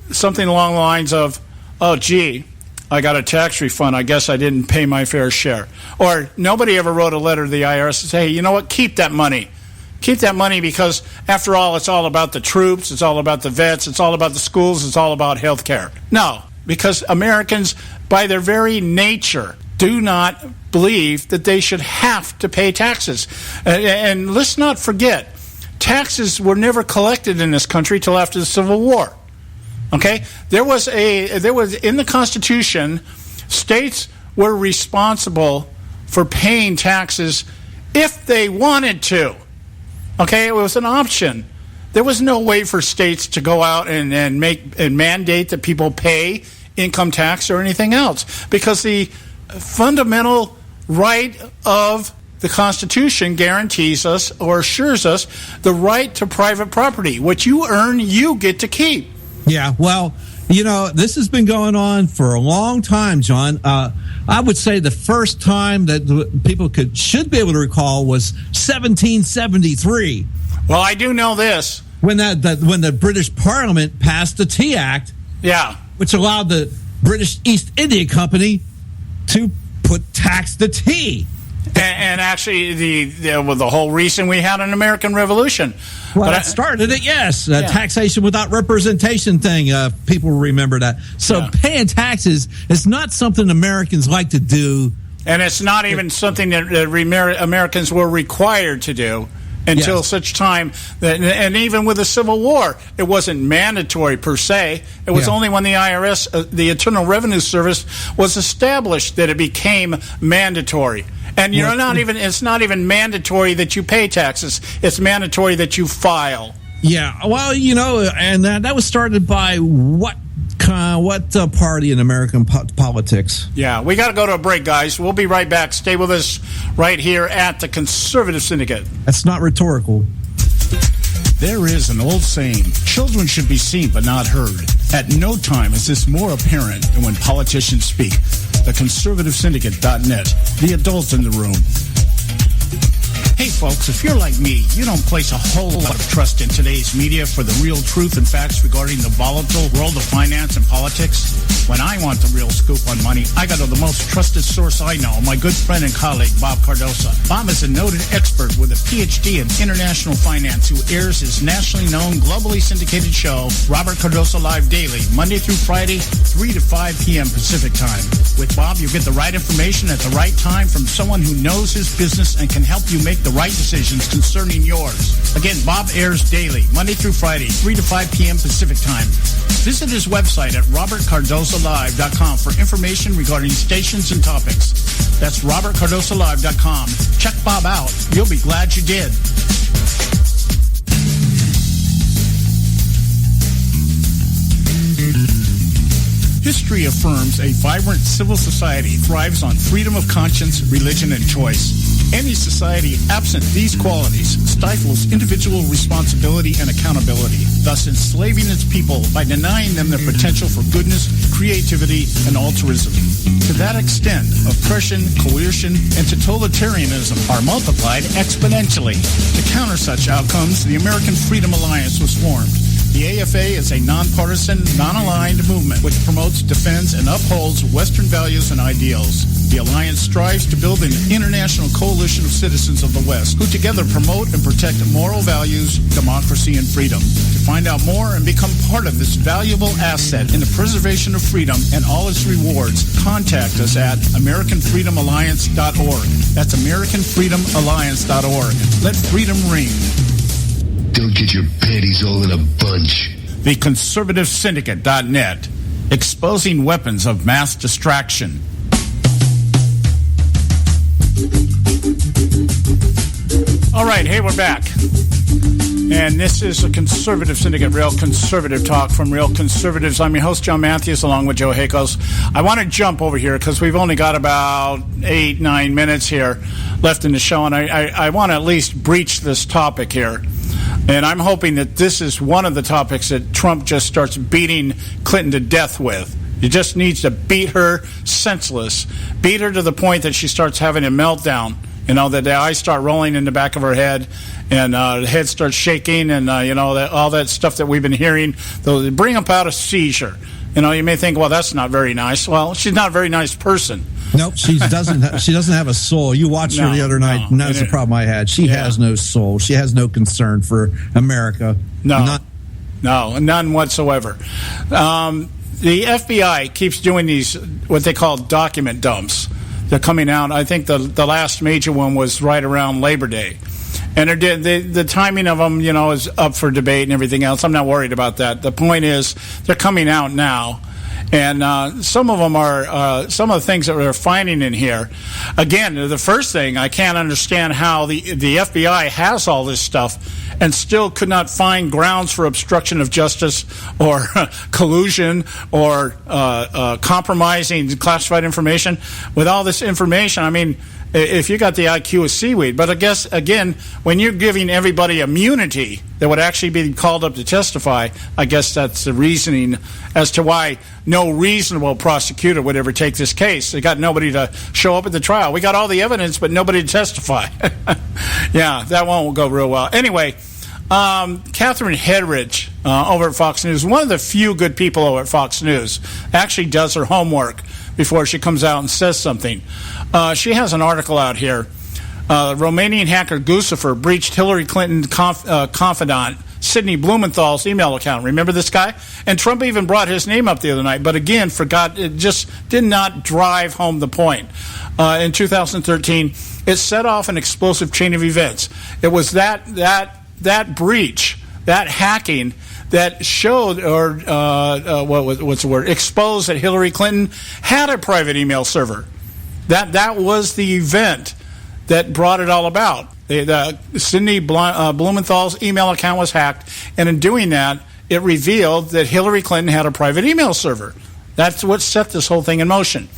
something along the lines of, oh, gee, I got a tax refund. I guess I didn't pay my fair share. Or nobody ever wrote a letter to the IRS and say, hey, you know what, keep that money. Keep that money because, after all, it's all about the troops. It's all about the vets. It's all about the schools. It's all about health care. No, because Americans, by their very nature, do not believe that they should have to pay taxes. And let's not forget, taxes were never collected in this country till after the Civil War. Okay, there was in the Constitution, states were responsible for paying taxes if they wanted to. Okay, it was an option. There was no way for states to go out and mandate that people pay income tax or anything else, because the fundamental right of the Constitution guarantees us or assures us the right to private property. What you earn, you get to keep. Yeah, well, this has been going on for a long time, John. I would say the first time that people should be able to recall was 1773. Well, I do know this. When the British Parliament passed the Tea Act, which allowed the British East India Company to put tax to tea. And actually, the whole reason we had an American Revolution. Well, that started it, yes. Taxation without representation thing. People remember that. So paying taxes is not something Americans like to do. And it's not even something that Americans were required to do until such time that, and even with the Civil War, it wasn't mandatory per se. It was only when the IRS, the Internal Revenue Service, was established that it became mandatory. And it's not even mandatory that you pay taxes. It's mandatory that you file. Yeah, well, and that was started by what party in American politics? Yeah, we got to go to a break, guys. We'll be right back. Stay with us right here at the Conservative Syndicate. That's not rhetorical. There is an old saying, children should be seen but not heard. At no time is this more apparent than when politicians speak. TheConservativeSyndicate.net, the adults in the room. Hey folks, if you're like me, you don't place a whole lot of trust in today's media for the real truth and facts regarding the volatile world of finance and politics. When I want the real scoop on money, I go to the most trusted source I know, my good friend and colleague, Bob Cardoso. Bob is a noted expert with a PhD in international finance who airs his nationally known, globally syndicated show, Robert Cardoso Live Daily, Monday through Friday, 3 to 5 p.m. Pacific Time. With Bob, you get the right information at the right time from someone who knows his business and can help you make the right decisions concerning yours. Again, Bob airs daily, Monday through Friday, 3 to 5 p.m. Pacific Time. Visit his website at robertcardosolive.com for information regarding stations and topics. That's robertcardosolive.com. Check Bob out. You'll be glad you did. History affirms a vibrant civil society thrives on freedom of conscience, religion, and choice. Any society absent these qualities stifles individual responsibility and accountability, thus enslaving its people by denying them their potential for goodness, creativity, and altruism. To that extent, oppression, coercion, and totalitarianism are multiplied exponentially. To counter such outcomes, the American Freedom Alliance was formed. The AFA is a nonpartisan, non-aligned movement which promotes, defends, and upholds Western values and ideals. The Alliance strives to build an international coalition of citizens of the West who together promote and protect moral values, democracy, and freedom. To find out more and become part of this valuable asset in the preservation of freedom and all its rewards, contact us at AmericanFreedomAlliance.org. That's AmericanFreedomAlliance.org. Let freedom ring. Don't get your panties all in a bunch. The Conservative Syndicate.net, exposing weapons of mass distraction. All right, hey, we're back. And this is a Conservative Syndicate, Real Conservative Talk from Real Conservatives. I'm your host, John Matthews, along with Joe Hakos. I want to jump over here because we've only got about 8-9 minutes here left in the show, and I want to at least breach this topic here. And I'm hoping that this is one of the topics that Trump just starts beating Clinton to death with. He just needs to beat her senseless, beat her to the point that she starts having a meltdown. You know, that the eyes start rolling in the back of her head, and the head starts shaking, and all that stuff that we've been hearing. They'll bring about a seizure. You know, you may think, well, that's not very nice. Well, she's not a very nice person. Nope, she doesn't have a soul. You watched her the other night, and that's the problem I had. She has no soul. She has no concern for America. No, none whatsoever. The FBI keeps doing these, what they call document dumps. They're coming out. I think the last major one was right around Labor Day. And the timing of them, is up for debate and everything else. I'm not worried about that. The point is they're coming out now. And some of them are some of the things that we're finding in here. Again, the first thing, I can't understand how the FBI has all this stuff and still could not find grounds for obstruction of justice or collusion or compromising classified information. With all this information, I mean, if you got the IQ of seaweed. But I guess, again, when you're giving everybody immunity that would actually be called up to testify, I guess that's the reasoning as to why no reasonable prosecutor would ever take this case. They got nobody to show up at the trial. We got all the evidence, but nobody to testify. Yeah, that won't go real well. Anyway, Catherine Hedridge over at Fox News, one of the few good people over at Fox News, actually does her homework before she comes out and says something. She has an article out here. Romanian hacker Guccifer breached Hillary Clinton confidant Sidney Blumenthal's email account. Remember this guy? And Trump even brought his name up the other night, but again, forgot. It just did not drive home the point. In 2013, it set off an explosive chain of events. It was that breach, that hacking, that showed, or what's the word? Exposed that Hillary Clinton had a private email server. That was the event that brought it all about. Sidney Blumenthal's email account was hacked, and in doing that, it revealed that Hillary Clinton had a private email server. That's what set this whole thing in motion.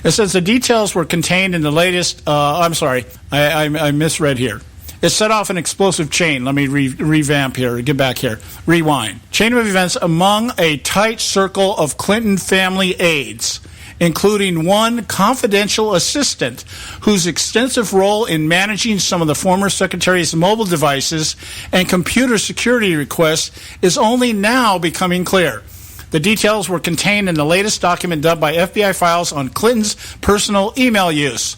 It says the details were contained in the latest. I'm sorry, I misread here. It set off an explosive chain. Let me revamp here, get back here. Rewind. Chain of events among a tight circle of Clinton family aides including one confidential assistant whose extensive role in managing some of the former secretary's mobile devices and computer security requests is only now becoming clear. The details were contained in the latest document dubbed by FBI files on Clinton's personal email use.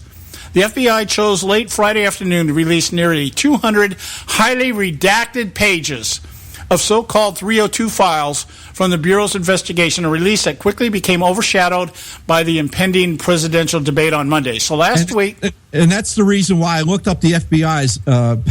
The FBI chose late Friday afternoon to release nearly 200 highly redacted pages of so-called 302 files from the Bureau's investigation, a release that quickly became overshadowed by the impending presidential debate on Monday. So last week... And that's the reason why I looked up the FBI's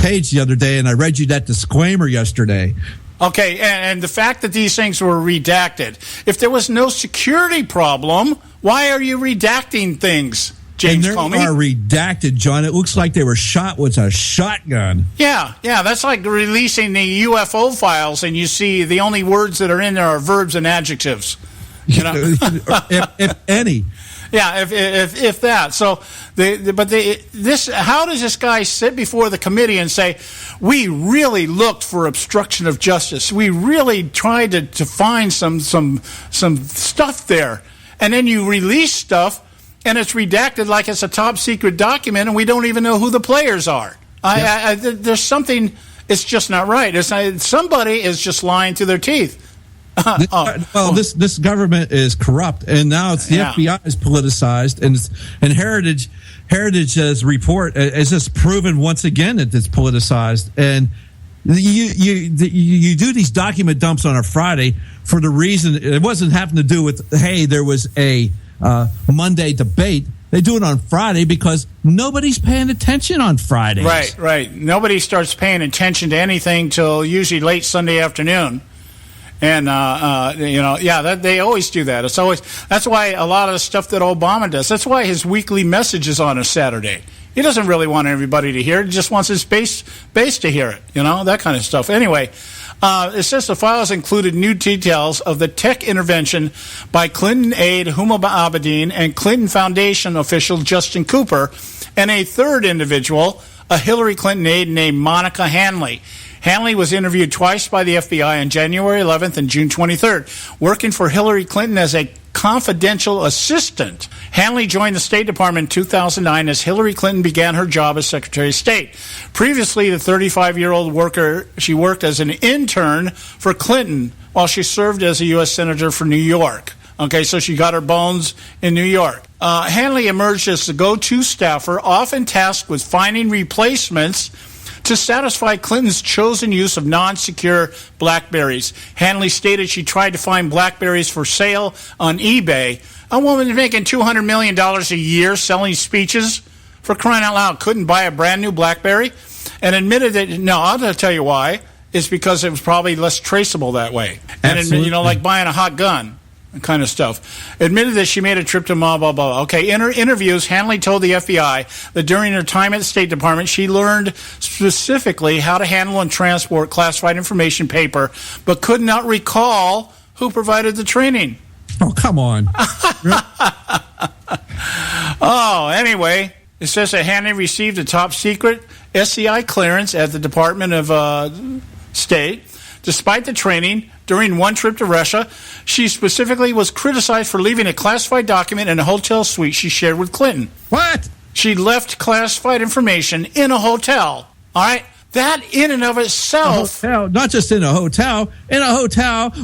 page the other day, and I read you that disclaimer yesterday. Okay, and the fact that these things were redacted. If there was no security problem, why are you redacting things, James Comey? And they are redacted, John. It looks like they were shot with a shotgun. Yeah, that's like releasing the UFO files, and you see the only words that are in there are verbs and adjectives. You know, if any. Yeah, if that. So, how does this guy sit before the committee and say, we really looked for obstruction of justice. We really tried to find some stuff there, and then you release stuff, and it's redacted like it's a top secret document, and we don't even know who the players are. There's something. It's just not right. Somebody is just lying through their teeth. This government is corrupt, and now it's the FBI is politicized, and Heritage's report has just proven once again that it's politicized. And you do these document dumps on a Friday for the reason it wasn't having to do with there was a Monday debate. They do it on Friday because nobody's paying attention on Fridays. Right. Nobody starts paying attention to anything till usually late Sunday afternoon. And, they always do that. That's why a lot of the stuff that Obama does, that's why his weekly message is on a Saturday. He doesn't really want everybody to hear it. He just wants his base to hear it, that kind of stuff. Anyway, it says the files included new details of the tech intervention by Clinton aide Huma Abedin and Clinton Foundation official Justin Cooper, and a third individual, a Hillary Clinton aide named Monica Hanley. Hanley was interviewed twice by the FBI on January 11th and June 23rd, working for Hillary Clinton as a confidential assistant. Hanley joined the State Department in 2009 as Hillary Clinton began her job as Secretary of State. Previously, the 35-year-old worker, she worked as an intern for Clinton while she served as a U.S. Senator for New York. Okay, so she got her bones in New York. Hanley emerged as the go-to staffer, often tasked with finding replacements to satisfy Clinton's chosen use of non-secure BlackBerries. Hanley stated she tried to find BlackBerries for sale on eBay. A woman making $200 million a year selling speeches, for crying out loud, couldn't buy a brand new BlackBerry, and admitted that, no, I'll tell you why. It's because it was probably less traceable that way. Absolutely. And, like buying a hot gun. Kind of stuff. Admitted that she made a trip to blah, blah, blah. Okay, in her interviews, Hanley told the FBI that during her time at the State Department, she learned specifically how to handle and transport classified information paper, but could not recall who provided the training. Oh, come on. Anyway, it says that Hanley received a top secret SCI clearance at the Department of State. Despite the training, during one trip to Russia, she specifically was criticized for leaving a classified document in a hotel suite she shared with Clinton. What? She left classified information in a hotel. All right? That in and of itself... Not just in a hotel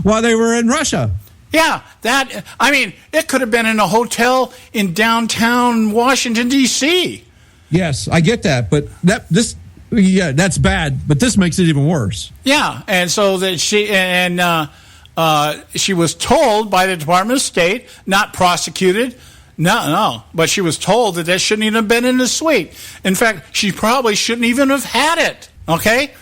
while they were in Russia. Yeah, it could have been in a hotel in downtown Washington, D.C. Yes, I get that, but that's bad, but this makes it even worse. Yeah, and so that she was told by the Department of State, not prosecuted, no, but she was told that shouldn't even have been in the suite. In fact, she probably shouldn't even have had it, okay?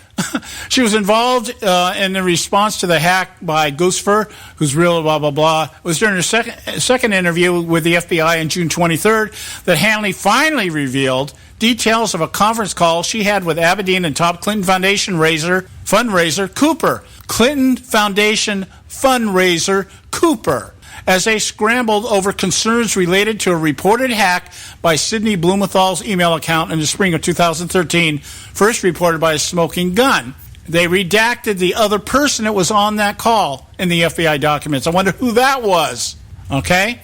She was involved in the response to the hack by Guccifer, who's real, blah, blah, blah. It was during her second interview with the FBI on June 23rd that Hanley finally revealed details of a conference call she had with Abedin and top Clinton Foundation fundraiser Cooper. Clinton Foundation fundraiser Cooper, as they scrambled over concerns related to a reported hack by Sidney Blumenthal's email account in the spring of 2013, first reported by a smoking gun. They redacted the other person that was on that call in the FBI documents. I wonder who that was. Okay?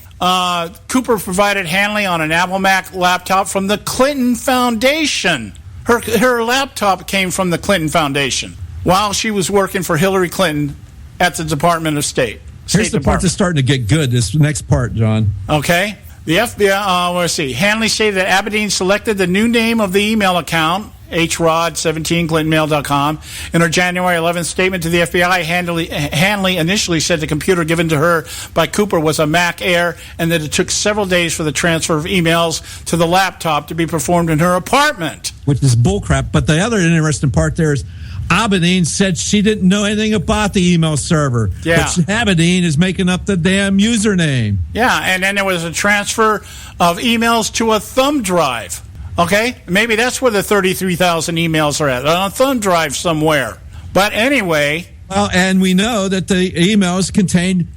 Cooper provided Hanley on an Apple Mac laptop from the Clinton Foundation. Her laptop came from the Clinton Foundation while she was working for Hillary Clinton at the Department of State. Here's the part that's starting to get good, this next part, John. Okay. The FBI, let's see. Hanley stated that Abedin selected the new name of the email account, hrod17clintonmail.com. In her January 11th statement to the FBI, Hanley initially said the computer given to her by Cooper was a Mac Air and that it took several days for the transfer of emails to the laptop to be performed in her apartment. Which is bullcrap. But the other interesting part there is Abedin said she didn't know anything about the email server. Yeah. But Abedin is making up the damn username. Yeah, and then there was a transfer of emails to a thumb drive. Okay? Maybe that's where the 33,000 emails are at, on a thumb drive somewhere. But anyway. Well, and we know that the emails contained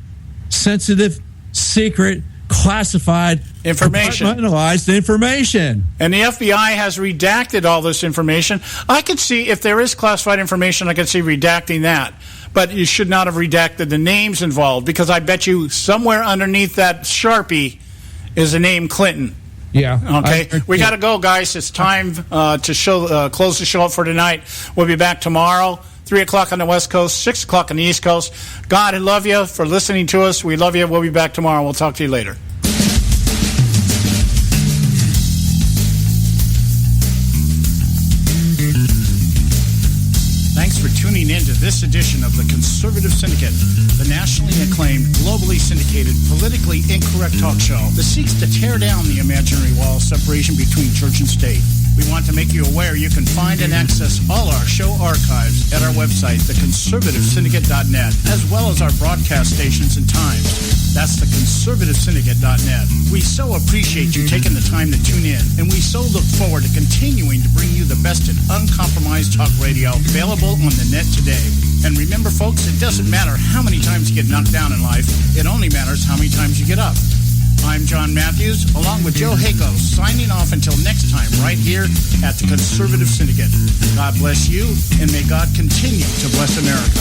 sensitive, secret, classified information. Compartmentalized information. And the FBI has redacted all this information. I could see, if there is classified information, I could see redacting that. But you should not have redacted the names involved, because I bet you somewhere underneath that Sharpie is the name Clinton. Yeah. Okay. We got to go, guys. It's time to close the show up for tonight. We'll be back tomorrow, 3 o'clock on the West Coast, 6 o'clock on the East Coast. God, I love you for listening to us. We love you. We'll be back tomorrow. We'll talk to you later. Thanks for tuning in to this edition of the Conservative Syndicate, the nationally acclaimed, globally syndicated, politically incorrect talk show that seeks to tear down the imaginary wall of separation between church and state. We want to make you aware you can find and access all our show archives at our website, theconservativesyndicate.net, as well as our broadcast stations and times. That's theconservativesyndicate.net. We so appreciate you taking the time to tune in, and we so look forward to continuing to bring you the best in uncompromised talk radio available on the net today. And remember, folks, it doesn't matter how many times you get knocked down in life. It only matters how many times you get up. I'm John Matthews, along with Joe Hako, signing off until next time right here at the Conservative Syndicate. God bless you, and may God continue to bless America.